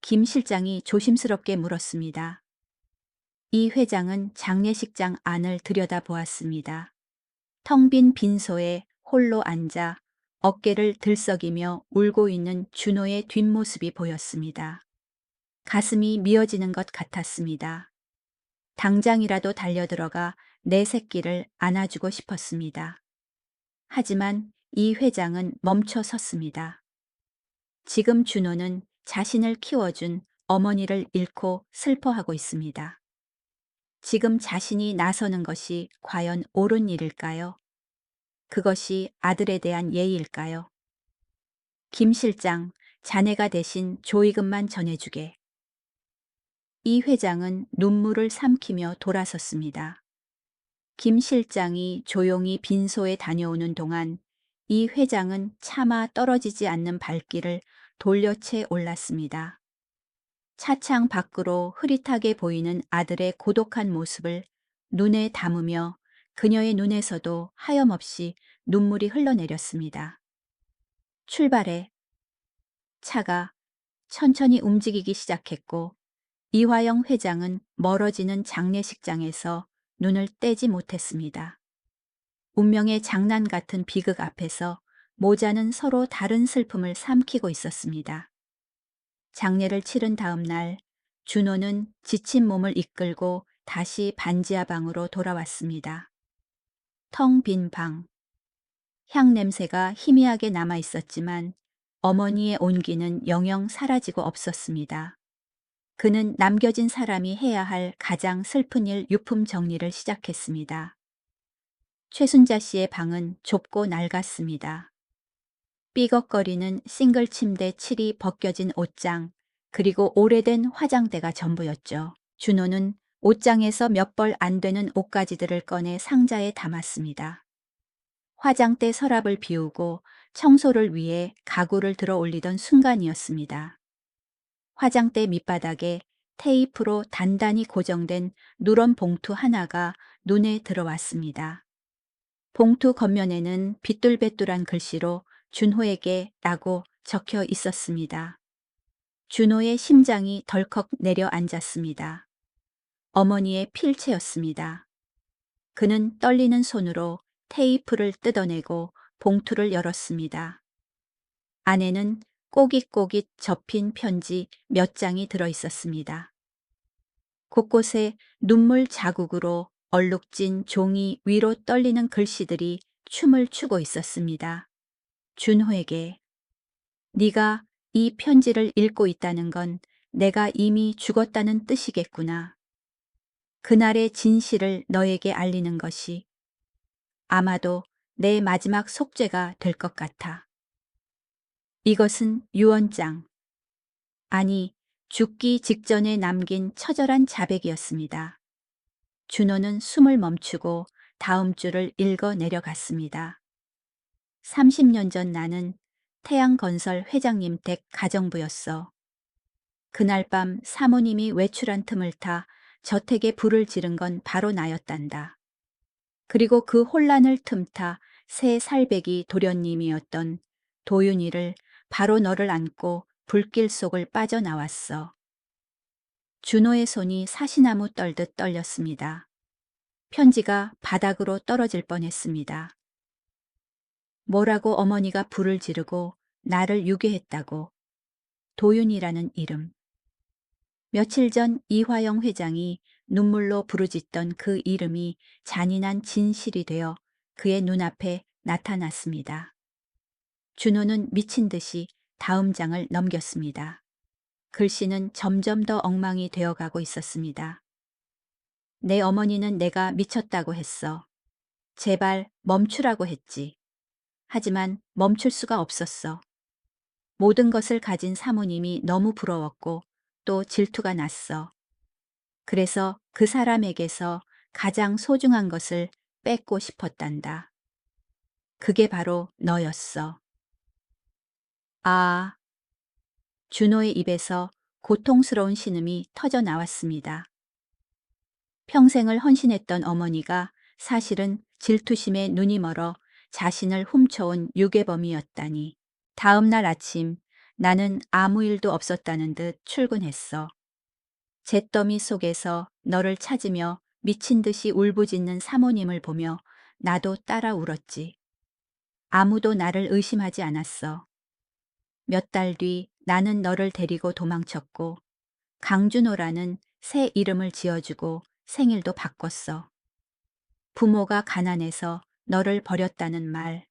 김 실장이 조심스럽게 물었습니다. 이 회장은 장례식장 안을 들여다보았습니다. 텅 빈 빈소에 홀로 앉아 어깨를 들썩이며 울고 있는 준호의 뒷모습이 보였습니다. 가슴이 미어지는 것 같았습니다. 당장이라도 달려들어가 내 새끼를 안아주고 싶었습니다. 하지만 이 회장은 멈춰 섰습니다. 지금 준호는 자신을 키워준 어머니를 잃고 슬퍼하고 있습니다. 지금 자신이 나서는 것이 과연 옳은 일일까요? 그것이 아들에 대한 예의일까요? 김 실장, 자네가 대신 조의금만 전해주게. 이 회장은 눈물을 삼키며 돌아섰습니다. 김 실장이 조용히 빈소에 다녀오는 동안 이 회장은 차마 떨어지지 않는 발길을 돌려채 올랐습니다. 차창 밖으로 흐릿하게 보이는 아들의 고독한 모습을 눈에 담으며 그녀의 눈에서도 하염없이 눈물이 흘러내렸습니다. 출발해. 차가 천천히 움직이기 시작했고 이화영 회장은 멀어지는 장례식장에서 눈을 떼지 못했습니다. 운명의 장난 같은 비극 앞에서 모자는 서로 다른 슬픔을 삼키고 있었습니다. 장례를 치른 다음 날 준호는 지친 몸을 이끌고 다시 반지하 방으로 돌아왔습니다. 텅 빈 방. 향 냄새가 희미하게 남아 있었지만 어머니의 온기는 영영 사라지고 없었습니다. 그는 남겨진 사람이 해야 할 가장 슬픈 일 유품 정리를 시작했습니다. 최순자 씨의 방은 좁고 낡았습니다. 삐걱거리는 싱글 침대 칠이 벗겨진 옷장, 그리고 오래된 화장대가 전부였죠. 준호는 옷장에서 몇 벌 안 되는 옷가지들을 꺼내 상자에 담았습니다. 화장대 서랍을 비우고 청소를 위해 가구를 들어 올리던 순간이었습니다. 화장대 밑바닥에 테이프로 단단히 고정된 누런 봉투 하나가 눈에 들어왔습니다. 봉투 겉면에는 비뚤배뚤한 글씨로 준호에게 라고 적혀 있었습니다. 준호의 심장이 덜컥 내려앉았습니다. 어머니의 필체였습니다. 그는 떨리는 손으로 테이프를 뜯어내고 봉투를 열었습니다. 안에는 꼬깃꼬깃 접힌 편지 몇 장이 들어 있었습니다. 곳곳에 눈물 자국으로 얼룩진 종이 위로 떨리는 글씨들이 춤을 추고 있었습니다. 준호에게 네가 이 편지를 읽고 있다는 건 내가 이미 죽었다는 뜻이겠구나. 그날의 진실을 너에게 알리는 것이 아마도 내 마지막 속죄가 될 것 같아. 이것은 유언장, 아니 죽기 직전에 남긴 처절한 자백이었습니다. 준호는 숨을 멈추고 다음 줄을 읽어 내려갔습니다. 30년 전 나는 태양건설 회장님 댁 가정부였어. 그날 밤 사모님이 외출한 틈을 타 저택에 불을 지른 건 바로 나였단다. 그리고 그 혼란을 틈타 새 살배기 도련님이었던 도윤이를 바로 너를 안고 불길 속을 빠져나왔어. 준호의 손이 사시나무 떨듯 떨렸습니다. 편지가 바닥으로 떨어질 뻔했습니다. 뭐라고 어머니가 불을 지르고 나를 유괴했다고. 도윤이라는 이름. 며칠 전 이화영 회장이 눈물로 부르짖던 그 이름이 잔인한 진실이 되어 그의 눈앞에 나타났습니다. 준호는 미친 듯이 다음 장을 넘겼습니다. 글씨는 점점 더 엉망이 되어가고 있었습니다. 내 어머니는 내가 미쳤다고 했어. 제발 멈추라고 했지. 하지만 멈출 수가 없었어. 모든 것을 가진 사모님이 너무 부러웠고 또 질투가 났어. 그래서 그 사람에게서 가장 소중한 것을 뺏고 싶었단다. 그게 바로 너였어. 아, 준호의 입에서 고통스러운 신음이 터져 나왔습니다. 평생을 헌신했던 어머니가 사실은 질투심에 눈이 멀어 자신을 훔쳐온 유괴범이었다니. 다음 날 아침 나는 아무 일도 없었다는 듯 출근했어. 잿더미 속에서 너를 찾으며 미친 듯이 울부짖는 사모님을 보며 나도 따라 울었지. 아무도 나를 의심하지 않았어. 몇 달 뒤 나는 너를 데리고 도망쳤고 강준호라는 새 이름을 지어주고 생일도 바꿨어. 부모가 가난해서 너를 버렸다는 말.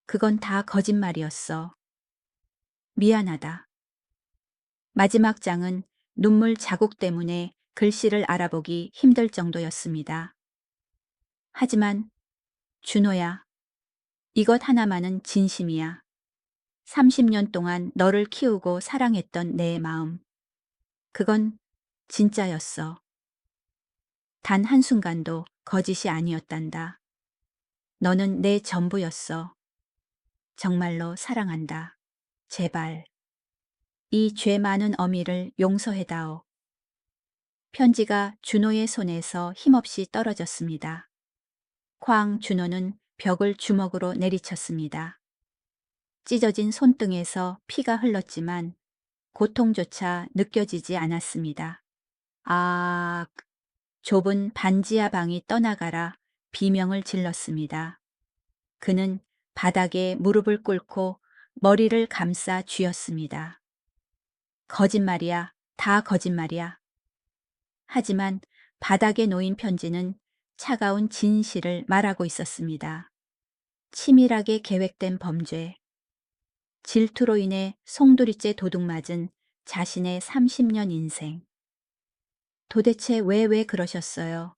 그건 다 거짓말이었어. 미안하다. 마지막 장은 눈물 자국 때문에 글씨를 알아보기 힘들 정도였습니다. 하지만 준호야, 이것 하나만은 진심이야. 30년 동안 너를 키우고 사랑했던 내 마음. 그건 진짜였어. 단 한순간도 거짓이 아니었단다. 너는 내 전부였어. 정말로 사랑한다. 제발. 이 죄 많은 어미를 용서해다오. 편지가 준호의 손에서 힘없이 떨어졌습니다. 쾅 준호는 벽을 주먹으로 내리쳤습니다. 찢어진 손등에서 피가 흘렀지만 고통조차 느껴지지 않았습니다. 아, 좁은 반지하 방이 떠나가라 비명을 질렀습니다. 그는 바닥에 무릎을 꿇고 머리를 감싸 쥐었습니다. 거짓말이야, 다 거짓말이야. 하지만 바닥에 놓인 편지는 차가운 진실을 말하고 있었습니다. 치밀하게 계획된 범죄, 질투로 인해 송두리째 도둑맞은 자신의 30년 인생. 도대체 왜 그러셨어요?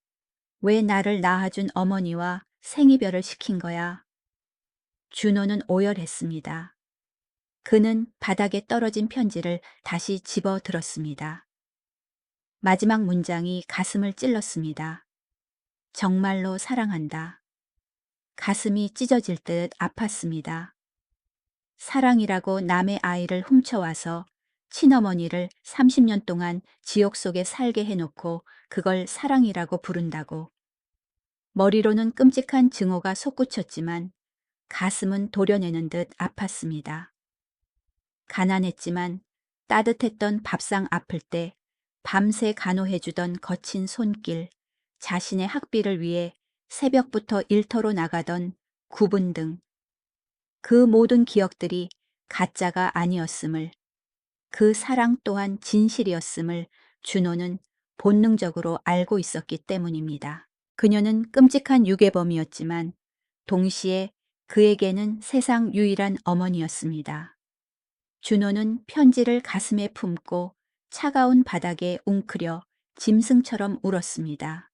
왜 나를 낳아준 어머니와 생이별을 시킨 거야? 준호는 오열했습니다. 그는 바닥에 떨어진 편지를 다시 집어 들었습니다. 마지막 문장이 가슴을 찔렀습니다. 정말로 사랑한다. 가슴이 찢어질 듯 아팠습니다. 사랑이라고 남의 아이를 훔쳐와서 친어머니를 30년 동안 지옥 속에 살게 해놓고 그걸 사랑이라고 부른다고. 머리로는 끔찍한 증오가 솟구쳤지만 가슴은 도려내는 듯 아팠습니다. 가난했지만 따뜻했던 밥상 아플 때 밤새 간호해주던 거친 손길, 자신의 학비를 위해 새벽부터 일터로 나가던 구분 등 그 모든 기억들이 가짜가 아니었음을, 그 사랑 또한 진실이었음을 준호는 본능적으로 알고 있었기 때문입니다. 그녀는 끔찍한 유괴범이었지만 동시에 그에게는 세상 유일한 어머니였습니다. 준호는 편지를 가슴에 품고 차가운 바닥에 웅크려 짐승처럼 울었습니다.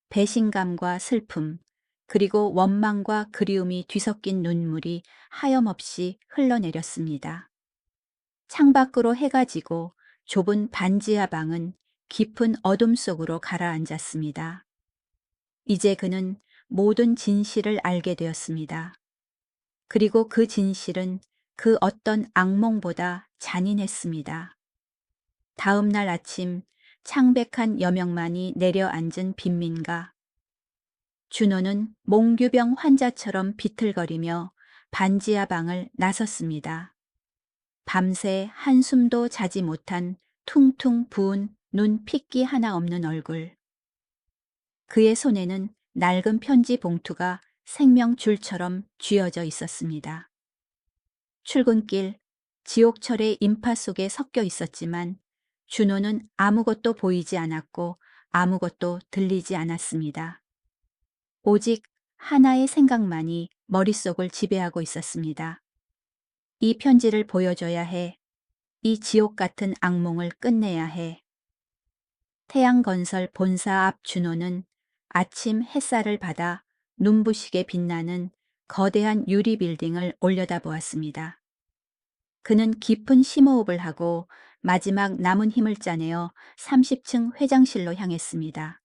배신감과 슬픔, 그리고 원망과 그리움이 뒤섞인 눈물이 하염없이 흘러내렸습니다. 창밖으로 해가 지고 좁은 반지하 방은 깊은 어둠 속으로 가라앉았습니다. 이제 그는 모든 진실을 알게 되었습니다. 그리고 그 진실은 그 어떤 악몽보다 잔인했습니다. 다음 날 아침 창백한 여명만이 내려앉은 빈민가. 준호는 몽규병 환자처럼 비틀거리며 반지하 방을 나섰습니다. 밤새 한숨도 자지 못한 퉁퉁 부은 눈 핏기 하나 없는 얼굴. 그의 손에는 낡은 편지 봉투가 생명줄처럼 쥐어져 있었습니다. 출근길, 지옥철의 인파 속에 섞여 있었지만 준호는 아무것도 보이지 않았고 아무것도 들리지 않았습니다. 오직 하나의 생각만이 머릿속을 지배하고 있었습니다. 이 편지를 보여줘야 해. 이 지옥 같은 악몽을 끝내야 해. 태양건설 본사 앞 준호는 아침 햇살을 받아 눈부시게 빛나는 거대한 유리 빌딩을 올려다보았습니다. 그는 깊은 심호흡을 하고 마지막 남은 힘을 짜내어 30층 회장실로 향했습니다.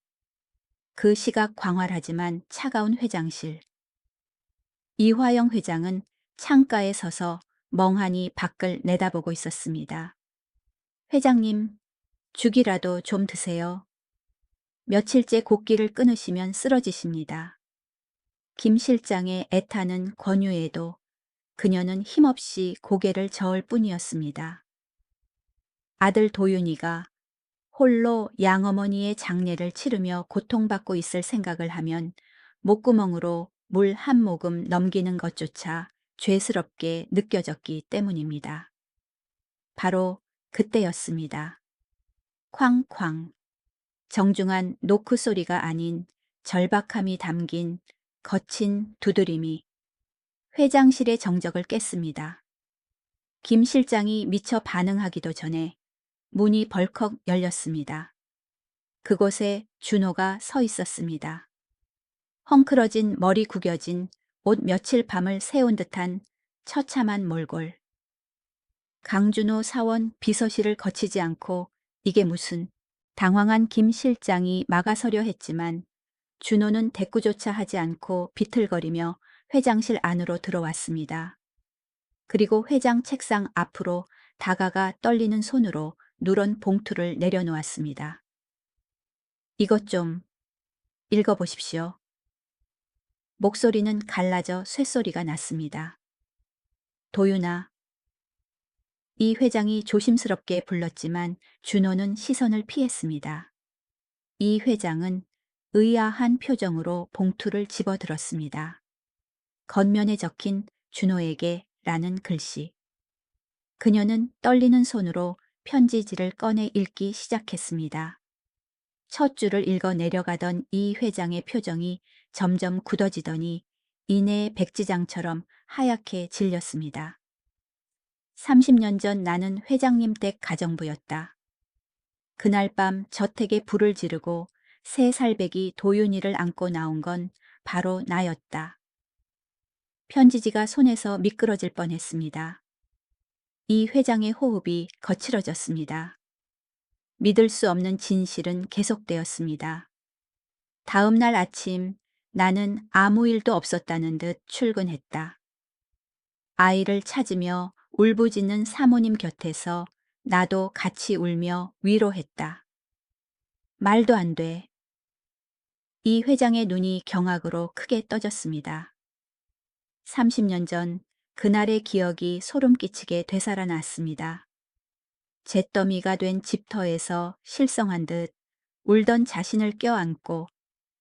그 시각 광활하지만 차가운 회장실. 이화영 회장은 창가에 서서 멍하니 밖을 내다보고 있었습니다. 회장님, 죽이라도 좀 드세요. 며칠째 곡기를 끊으시면 쓰러지십니다. 김 실장의 애타는 권유에도 그녀는 힘없이 고개를 저을 뿐이었습니다. 아들 도윤이가 홀로 양어머니의 장례를 치르며 고통받고 있을 생각을 하면 목구멍으로 물 한 모금 넘기는 것조차 죄스럽게 느껴졌기 때문입니다. 바로 그때였습니다. 쾅쾅. 정중한 노크 소리가 아닌 절박함이 담긴 거친 두드림이 회장실의 정적을 깼습니다. 김 실장이 미처 반응하기도 전에 문이 벌컥 열렸습니다. 그곳에 준호가 서 있었습니다. 헝클어진 머리 구겨진 옷 며칠 밤을 새운 듯한 처참한 몰골. 강준호 사원 비서실을 거치지 않고 이게 무슨. 당황한 김 실장이 막아서려 했지만 준호는 대꾸조차 하지 않고 비틀거리며 회장실 안으로 들어왔습니다. 그리고 회장 책상 앞으로 다가가 떨리는 손으로 누런 봉투를 내려놓았습니다. 이것 좀 읽어보십시오. 목소리는 갈라져 쇳소리가 났습니다. 도윤아. 이 회장이 조심스럽게 불렀지만 준호는 시선을 피했습니다. 이 회장은 의아한 표정으로 봉투를 집어들었습니다. 겉면에 적힌 준호에게 라는 글씨. 그녀는 떨리는 손으로 편지지를 꺼내 읽기 시작했습니다. 첫 줄을 읽어 내려가던 이 회장의 표정이 점점 굳어지더니 이내의 백지장처럼 하얗게 질렸습니다. 30년 전 나는 회장님 댁 가정부였다. 그날 밤 저택에 불을 지르고 새 살배기 도윤이를 안고 나온 건 바로 나였다. 편지지가 손에서 미끄러질 뻔했습니다. 이 회장의 호흡이 거칠어졌습니다. 믿을 수 없는 진실은 계속되었습니다. 다음 날 아침 나는 아무 일도 없었다는 듯 출근했다. 아이를 찾으며 울부짖는 사모님 곁에서 나도 같이 울며 위로했다. 말도 안 돼. 이 회장의 눈이 경악으로 크게 떠졌습니다. 30년 전 그날의 기억이 소름 끼치게 되살아났습니다. 잿더미가 된 집터에서 실성한 듯 울던 자신을 껴안고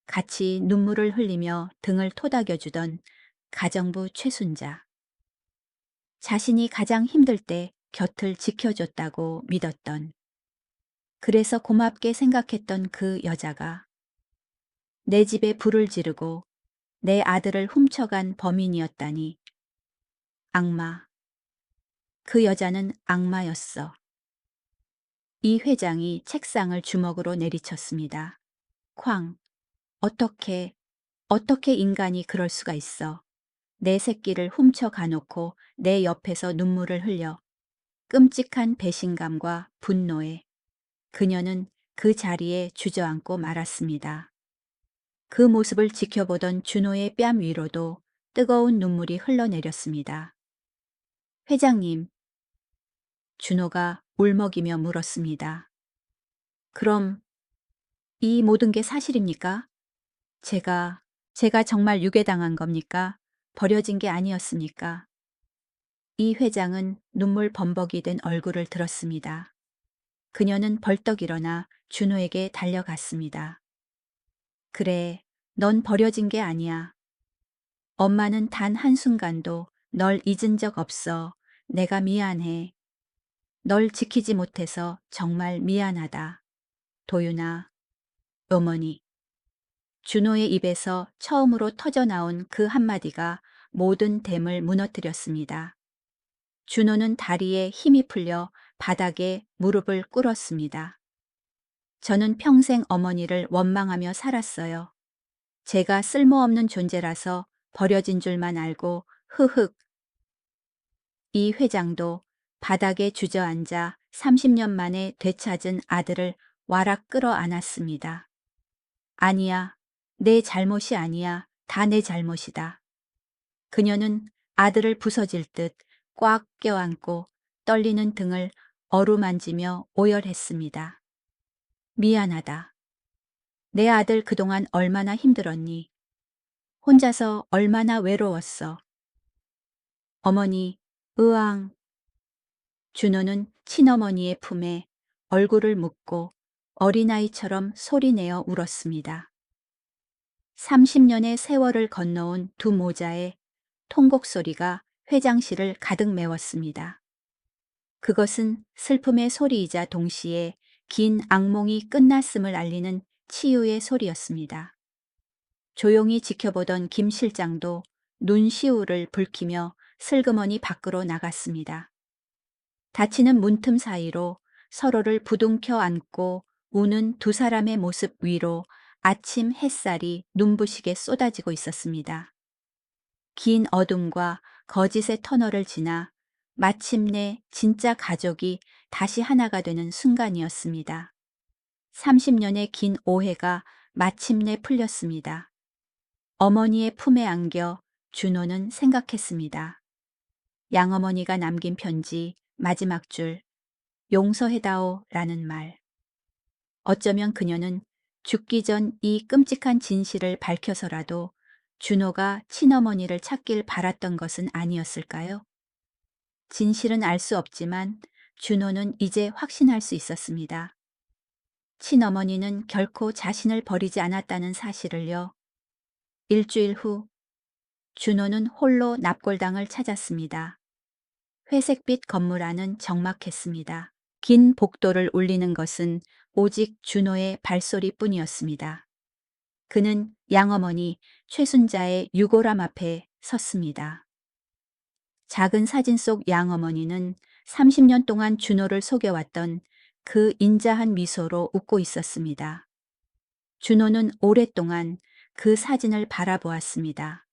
같이 눈물을 흘리며 등을 토닥여주던 가정부 최순자. 자신이 가장 힘들 때 곁을 지켜줬다고 믿었던, 그래서 고맙게 생각했던 그 여자가 내 집에 불을 지르고 내 아들을 훔쳐간 범인이었다니. 악마. 그 여자는 악마였어. 이 회장이 책상을 주먹으로 내리쳤습니다. 쾅. 어떻게 인간이 그럴 수가 있어. 내 새끼를 훔쳐 가놓고 내 옆에서 눈물을 흘려. 끔찍한 배신감과 분노에 그녀는 그 자리에 주저앉고 말았습니다. 그 모습을 지켜보던 준호의 뺨 위로도 뜨거운 눈물이 흘러내렸습니다. 회장님. 준호가 울먹이며 물었습니다. 그럼 이 모든 게 사실입니까? 제가 제가 정말 유괴당한 겁니까? 버려진 게 아니었습니까? 이 회장은 눈물 범벅이 된 얼굴을 들었습니다. 그녀는 벌떡 일어나 준호에게 달려갔습니다. 그래, 넌 버려진 게 아니야. 엄마는 단 한순간도 널 잊은 적 없어. 내가 미안해. 널 지키지 못해서 정말 미안하다. 도윤아, 어머니. 준호의 입에서 처음으로 터져나온 그 한마디가 모든 댐을 무너뜨렸습니다. 준호는 다리에 힘이 풀려 바닥에 무릎을 꿇었습니다. 저는 평생 어머니를 원망하며 살았어요. 제가 쓸모없는 존재라서 버려진 줄만 알고 흐흑. 이 회장도 바닥에 주저앉아 30년 만에 되찾은 아들을 와락 끌어안았습니다. 아니야, 내 잘못이 아니야. 다 내 잘못이다. 그녀는 아들을 부서질 듯 꽉 껴안고 떨리는 등을 어루만지며 오열했습니다. 미안하다. 내 아들 그동안 얼마나 힘들었니? 혼자서 얼마나 외로웠어. 어머니, 으앙. 준호는 친어머니의 품에 얼굴을 묻고 어린아이처럼 소리내어 울었습니다. 30년의 세월을 건너온 두 모자의 통곡 소리가 회장실을 가득 메웠습니다. 그것은 슬픔의 소리이자 동시에 긴 악몽이 끝났음을 알리는 치유의 소리였습니다. 조용히 지켜보던 김 실장도 눈시울을 붉히며 슬그머니 밖으로 나갔습니다. 닫히는 문틈 사이로 서로를 부둥켜 안고 우는 두 사람의 모습 위로 아침 햇살이 눈부시게 쏟아지고 있었습니다. 긴 어둠과 거짓의 터널을 지나 마침내 진짜 가족이 다시 하나가 되는 순간이었습니다. 30년의 긴 오해가 마침내 풀렸습니다. 어머니의 품에 안겨 준호는 생각했습니다. 양어머니가 남긴 편지 마지막 줄 용서해다오 라는 말. 어쩌면 그녀는 죽기 전 이 끔찍한 진실을 밝혀서라도 준호가 친어머니를 찾길 바랐던 것은 아니었을까요? 진실은 알 수 없지만 준호는 이제 확신할 수 있었습니다. 친어머니는 결코 자신을 버리지 않았다는 사실을요. 일주일 후 준호는 홀로 납골당을 찾았습니다. 회색빛 건물 안은 적막했습니다. 긴 복도를 울리는 것은 오직 준호의 발소리뿐이었습니다. 그는 양어머니 최순자의 유골함 앞에 섰습니다. 작은 사진 속 양어머니는 30년 동안 준호를 속여왔던 그 인자한 미소로 웃고 있었습니다. 준호는 오랫동안 그 사진을 바라보았습니다.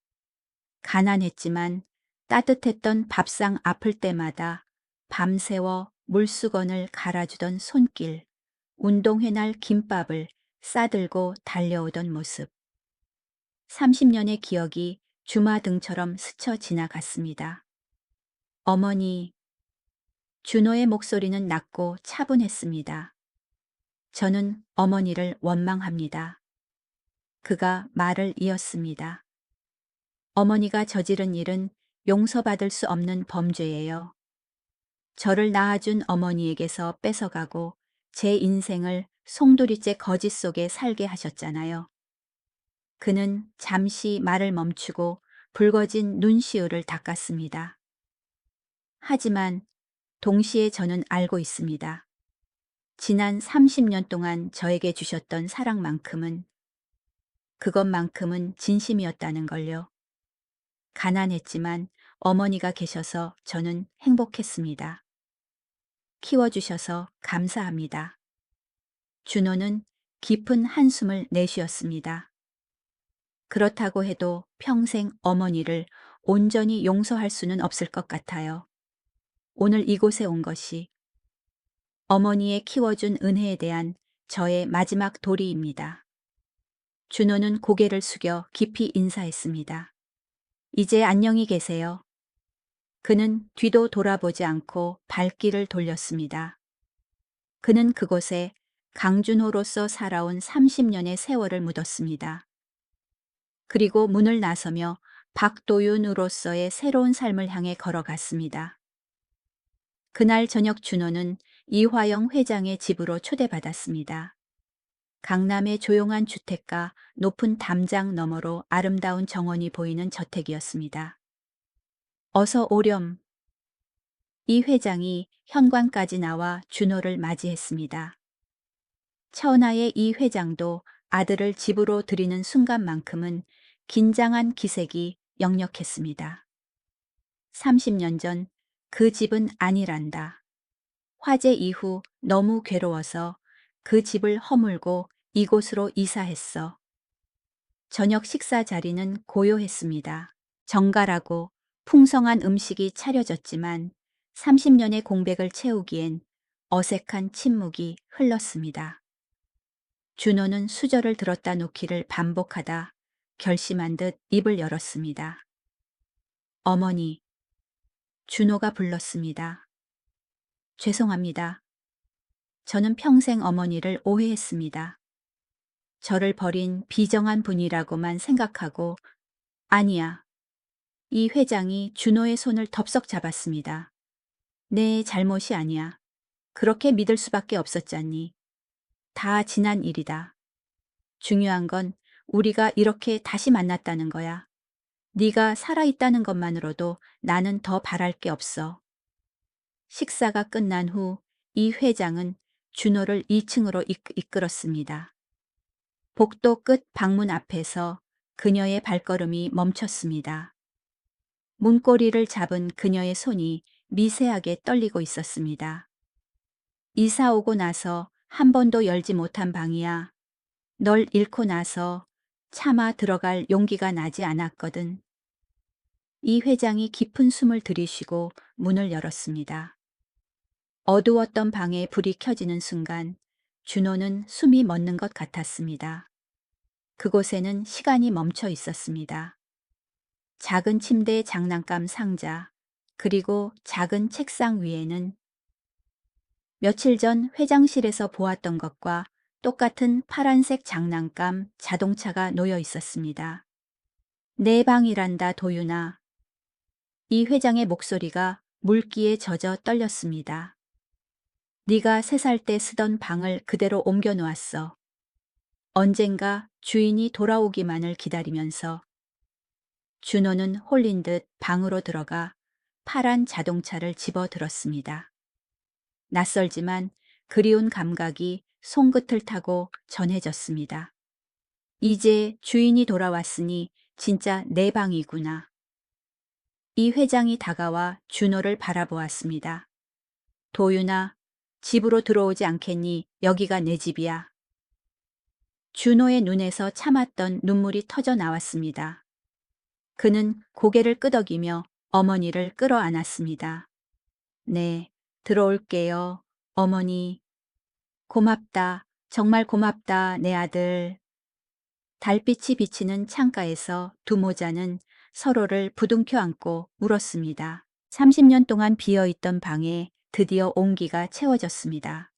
가난했지만 따뜻했던 밥상 아플 때마다 밤새워 물수건을 갈아주던 손길, 운동회 날 김밥을 싸들고 달려오던 모습. 30년의 기억이 주마등처럼 스쳐 지나갔습니다. 어머니. 준호의 목소리는 낮고 차분했습니다. 저는 어머니를 원망합니다. 그가 말을 이었습니다. 어머니가 저지른 일은 용서받을 수 없는 범죄예요. 저를 낳아준 어머니에게서 뺏어가고 제 인생을 송두리째 거짓 속에 살게 하셨잖아요. 그는 잠시 말을 멈추고 붉어진 눈시울을 닦았습니다. 하지만 동시에 저는 알고 있습니다. 지난 30년 동안 저에게 주셨던 사랑만큼은, 그것만큼은 진심이었다는 걸요. 가난했지만 어머니가 계셔서 저는 행복했습니다. 키워주셔서 감사합니다. 준호는 깊은 한숨을 내쉬었습니다. 그렇다고 해도 평생 어머니를 온전히 용서할 수는 없을 것 같아요. 오늘 이곳에 온 것이 어머니의 키워준 은혜에 대한 저의 마지막 도리입니다. 준호는 고개를 숙여 깊이 인사했습니다. 이제 안녕히 계세요. 그는 뒤도 돌아보지 않고 발길을 돌렸습니다. 그는 그곳에 강준호로서 살아온 30년의 세월을 묻었습니다. 그리고 문을 나서며 박도윤으로서의 새로운 삶을 향해 걸어갔습니다. 그날 저녁 준호는 이화영 회장의 집으로 초대받았습니다. 강남의 조용한 주택가 높은 담장 너머로 아름다운 정원이 보이는 저택이었습니다. 어서 오렴. 이 회장이 현관까지 나와 준호를 맞이했습니다. 천하의 이 회장도 아들을 집으로 들이는 순간만큼은 긴장한 기색이 역력했습니다. 30년 전 그 집은 아니란다. 화재 이후 너무 괴로워서 그 집을 허물고 이곳으로 이사했어. 저녁 식사 자리는 고요했습니다. 정갈하고 풍성한 음식이 차려졌지만 30년의 공백을 채우기엔 어색한 침묵이 흘렀습니다. 준호는 수저를 들었다 놓기를 반복하다 결심한 듯 입을 열었습니다. 어머니, 준호가 불렀습니다. 죄송합니다. 저는 평생 어머니를 오해했습니다. 저를 버린 비정한 분이라고만 생각하고, 아니야. 이 회장이 준호의 손을 덥석 잡았습니다. 내 잘못이 아니야. 그렇게 믿을 수밖에 없었잖니. 다 지난 일이다. 중요한 건 우리가 이렇게 다시 만났다는 거야. 네가 살아있다는 것만으로도 나는 더 바랄 게 없어. 식사가 끝난 후 이 회장은 준호를 2층으로 이끌었습니다. 복도 끝 방문 앞에서 그녀의 발걸음이 멈췄습니다. 문고리를 잡은 그녀의 손이 미세하게 떨리고 있었습니다. 이사 오고 나서 한 번도 열지 못한 방이야. 널 잃고 나서 차마 들어갈 용기가 나지 않았거든. 이 회장이 깊은 숨을 들이쉬고 문을 열었습니다. 어두웠던 방에 불이 켜지는 순간 준호는 숨이 멎는 것 같았습니다. 그곳에는 시간이 멈춰 있었습니다. 작은 침대의 장난감 상자, 그리고 작은 책상 위에는 며칠 전 회장실에서 보았던 것과 똑같은 파란색 장난감 자동차가 놓여 있었습니다. 내 방이란다, 도윤아. 이 회장의 목소리가 물기에 젖어 떨렸습니다. 네가 3살 때 쓰던 방을 그대로 옮겨 놓았어. 언젠가 주인이 돌아오기만을 기다리면서. 준호는 홀린 듯 방으로 들어가 파란 자동차를 집어들었습니다. 낯설지만 그리운 감각이 손끝을 타고 전해졌습니다. 이제 주인이 돌아왔으니 진짜 내 방이구나. 이 회장이 다가와 준호를 바라보았습니다. 도윤아, 집으로 들어오지 않겠니? 여기가 내 집이야. 준호의 눈에서 참았던 눈물이 터져 나왔습니다. 그는 고개를 끄덕이며 어머니를 끌어안았습니다. 네, 들어올게요. 어머니. 고맙다. 정말 고맙다, 내 아들. 달빛이 비치는 창가에서 두 모자는 서로를 부둥켜 안고 울었습니다. 30년 동안 비어있던 방에 드디어 온기가 채워졌습니다.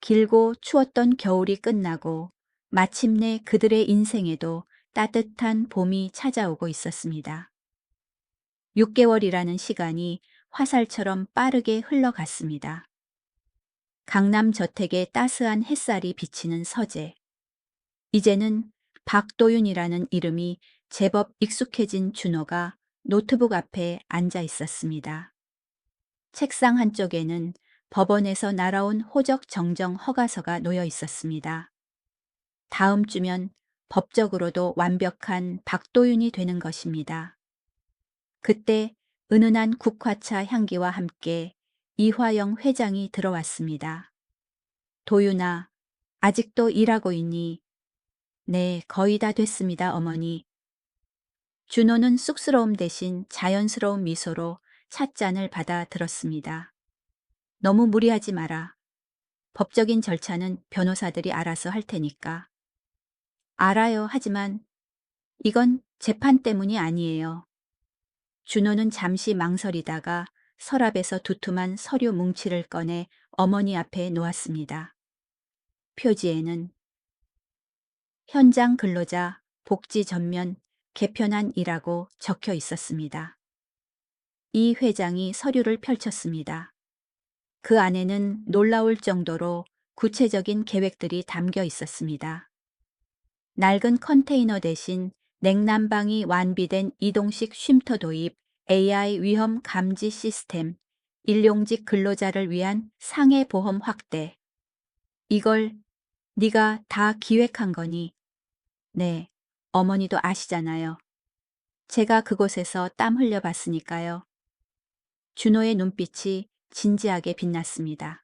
길고 추웠던 겨울이 끝나고 마침내 그들의 인생에도 따뜻한 봄이 찾아오고 있었습니다. 6개월이라는 시간이 화살처럼 빠르게 흘러갔습니다. 강남 저택에 따스한 햇살이 비치는 서재. 이제는 박도윤이라는 이름이 제법 익숙해진 준호가 노트북 앞에 앉아 있었습니다. 책상 한쪽에는 법원에서 날아온 호적 정정 허가서가 놓여 있었습니다. 다음 주면 법적으로도 완벽한 박도윤이 되는 것입니다. 그때 은은한 국화차 향기와 함께 이화영 회장이 들어왔습니다. 도윤아, 아직도 일하고 있니? 네, 거의 다 됐습니다, 어머니. 준호는 쑥스러움 대신 자연스러운 미소로 찻잔을 받아 들었습니다. 너무 무리하지 마라. 법적인 절차는 변호사들이 알아서 할 테니까. 알아요, 하지만 이건 재판 때문이 아니에요. 준호는 잠시 망설이다가 서랍에서 두툼한 서류 뭉치를 꺼내 어머니 앞에 놓았습니다. 표지에는 현장 근로자 복지 전면 개편안이라고 적혀 있었습니다. 이 회장이 서류를 펼쳤습니다. 그 안에는 놀라울 정도로 구체적인 계획들이 담겨 있었습니다. 낡은 컨테이너 대신 냉난방이 완비된 이동식 쉼터 도입, AI 위험 감지 시스템, 일용직 근로자를 위한 상해 보험 확대. 이걸 네가 다 기획한 거니? 네, 어머니도 아시잖아요. 제가 그곳에서 땀 흘려 봤으니까요. 준호의 눈빛이 진지하게 빛났습니다.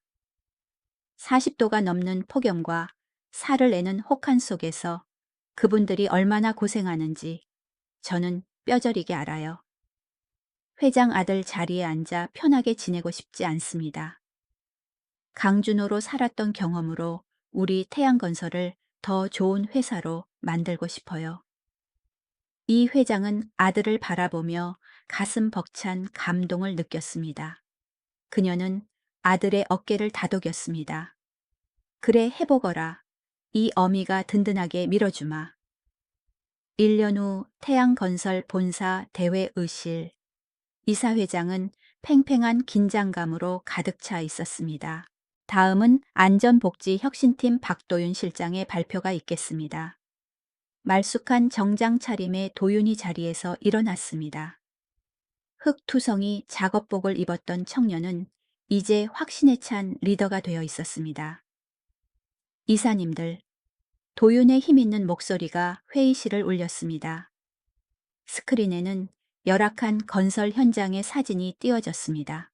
40도가 넘는 폭염과 살을 내는 혹한 속에서 그분들이 얼마나 고생하는지 저는 뼈저리게 알아요. 회장 아들 자리에 앉아 편하게 지내고 싶지 않습니다. 강준호로 살았던 경험으로 우리 태양건설을 더 좋은 회사로 만들고 싶어요. 이 회장은 아들을 바라보며 가슴 벅찬 감동을 느꼈습니다. 그녀는 아들의 어깨를 다독였습니다. 그래 해보거라. 이 어미가 든든하게 밀어주마. 1년 후 태양건설 본사 대회의실. 이사회장은 팽팽한 긴장감으로 가득 차 있었습니다. 다음은 안전복지혁신팀 박도윤 실장의 발표가 있겠습니다. 말쑥한 정장 차림의 도윤이 자리에서 일어났습니다. 흑투성이 작업복을 입었던 청년은 이제 확신에 찬 리더가 되어 있었습니다. 이사님들, 도윤의 힘있는 목소리가 회의실을 울렸습니다. 스크린에는 열악한 건설 현장의 사진이 띄워졌습니다.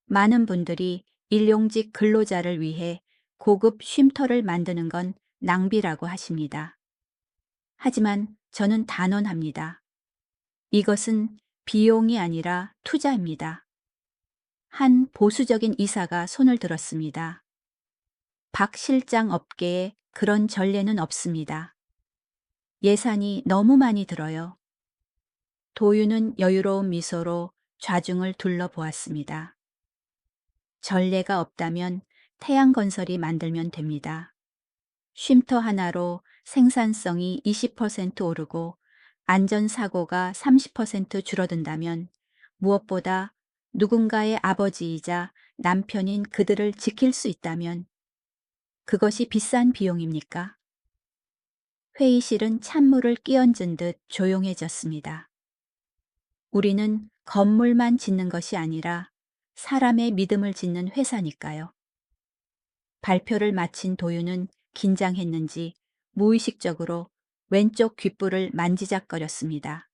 많은 분들이 일용직 근로자를 위해 고급 쉼터를 만드는 건 낭비라고 하십니다. 하지만 저는 단언합니다. 이것은 비용이 아니라 투자입니다. 한 보수적인 이사가 손을 들었습니다. 박 실장 업계에 그런 전례는 없습니다. 예산이 너무 많이 들어요. 도윤은 여유로운 미소로 좌중을 둘러보았습니다. 전례가 없다면 태양건설이 만들면 됩니다. 쉼터 하나로 생산성이 20% 오르고 안전사고가 30% 줄어든다면 무엇보다 누군가의 아버지이자 남편인 그들을 지킬 수 있다면 그것이 비싼 비용입니까? 회의실은 찬물을 끼얹은 듯 조용해졌습니다. 우리는 건물만 짓는 것이 아니라 사람의 믿음을 짓는 회사니까요. 발표를 마친 도윤은 긴장했는지 무의식적으로 왼쪽 귓불을 만지작거렸습니다.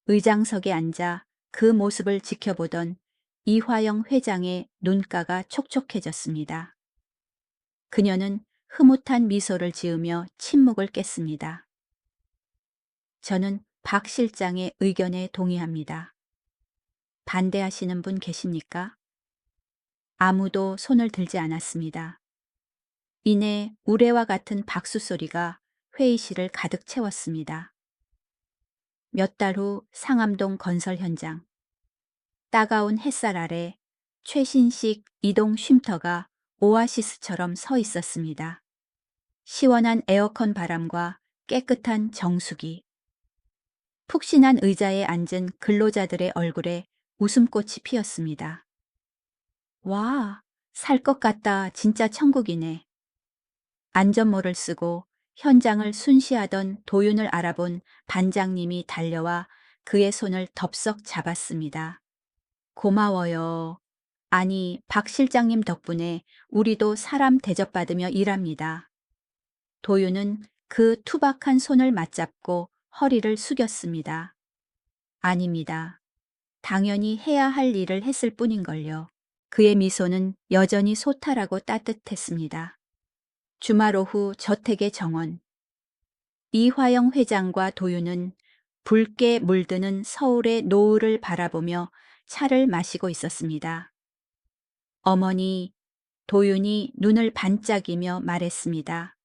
의장석에 앉아 그 모습을 지켜보던 이화영 회장의 눈가가 촉촉해졌습니다. 그녀는 흐뭇한 미소를 지으며 침묵을 깼습니다. 저는 박 실장의 의견에 동의합니다. 반대하시는 분 계십니까? 아무도 손을 들지 않았습니다. 이내 우레와 같은 박수 소리가 회의실을 가득 채웠습니다. 몇 달 후 상암동 건설 현장. 따가운 햇살 아래 최신식 이동 쉼터가 오아시스처럼 서 있었습니다. 시원한 에어컨 바람과 깨끗한 정수기. 푹신한 의자에 앉은 근로자들의 얼굴에 웃음꽃이 피었습니다. 와, 살 것 같다. 진짜 천국이네. 안전모를 쓰고 현장을 순시하던 도윤을 알아본 반장님이 달려와 그의 손을 덥석 잡았습니다. 고마워요. 아니, 박 실장님 덕분에 우리도 사람 대접받으며 일합니다. 도윤은 그 투박한 손을 맞잡고 허리를 숙였습니다. 아닙니다. 당연히 해야 할 일을 했을 뿐인걸요. 그의 미소는 여전히 소탈하고 따뜻했습니다. 주말 오후 저택의 정원. 이화영 회장과 도윤은 붉게 물드는 서울의 노을을 바라보며 차를 마시고 있었습니다. 어머니, 도윤이 눈을 반짝이며 말했습니다.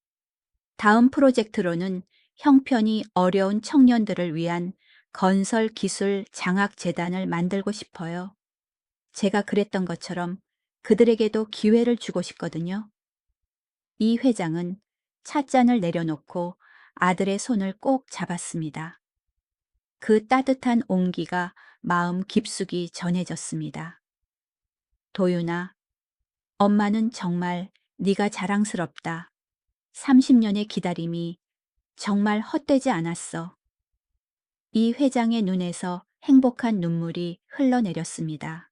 다음 프로젝트로는 형편이 어려운 청년들을 위한 건설 기술 장학 재단을 만들고 싶어요. 제가 그랬던 것처럼 그들에게도 기회를 주고 싶거든요. 이 회장은 찻잔을 내려놓고 아들의 손을 꼭 잡았습니다. 그 따뜻한 온기가 마음 깊숙이 전해졌습니다. 도윤아, 엄마는 정말 네가 자랑스럽다. 30년의 기다림이 정말 헛되지 않았어. 이 회장의 눈에서 행복한 눈물이 흘러내렸습니다.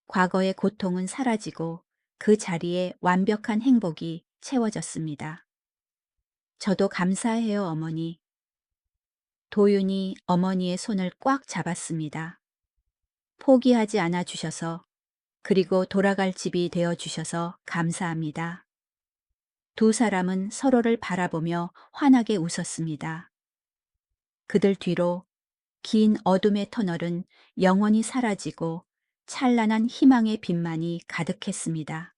과거의 고통은 사라지고 그 자리에 완벽한 행복이 채워졌습니다. 저도 감사해요, 어머니. 도윤이 어머니의 손을 꽉 잡았습니다. 포기하지 않아 주셔서, 그리고 돌아갈 집이 되어 주셔서 감사합니다. 두 사람은 서로를 바라보며 환하게 웃었습니다. 그들 뒤로 긴 어둠의 터널은 영원히 사라지고 찬란한 희망의 빛만이 가득했습니다.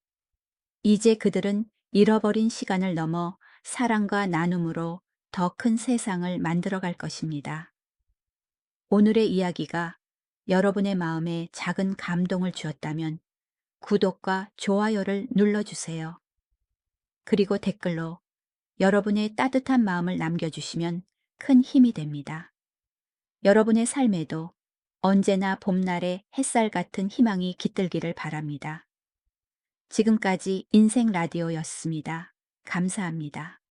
이제 그들은 잃어버린 시간을 넘어 사랑과 나눔으로 더 큰 세상을 만들어갈 것입니다. 오늘의 이야기가 여러분의 마음에 작은 감동을 주었다면 구독과 좋아요를 눌러주세요. 그리고 댓글로 여러분의 따뜻한 마음을 남겨주시면 큰 힘이 됩니다. 여러분의 삶에도 언제나 봄날의 햇살 같은 희망이 깃들기를 바랍니다. 지금까지 인생 라디오였습니다. 감사합니다.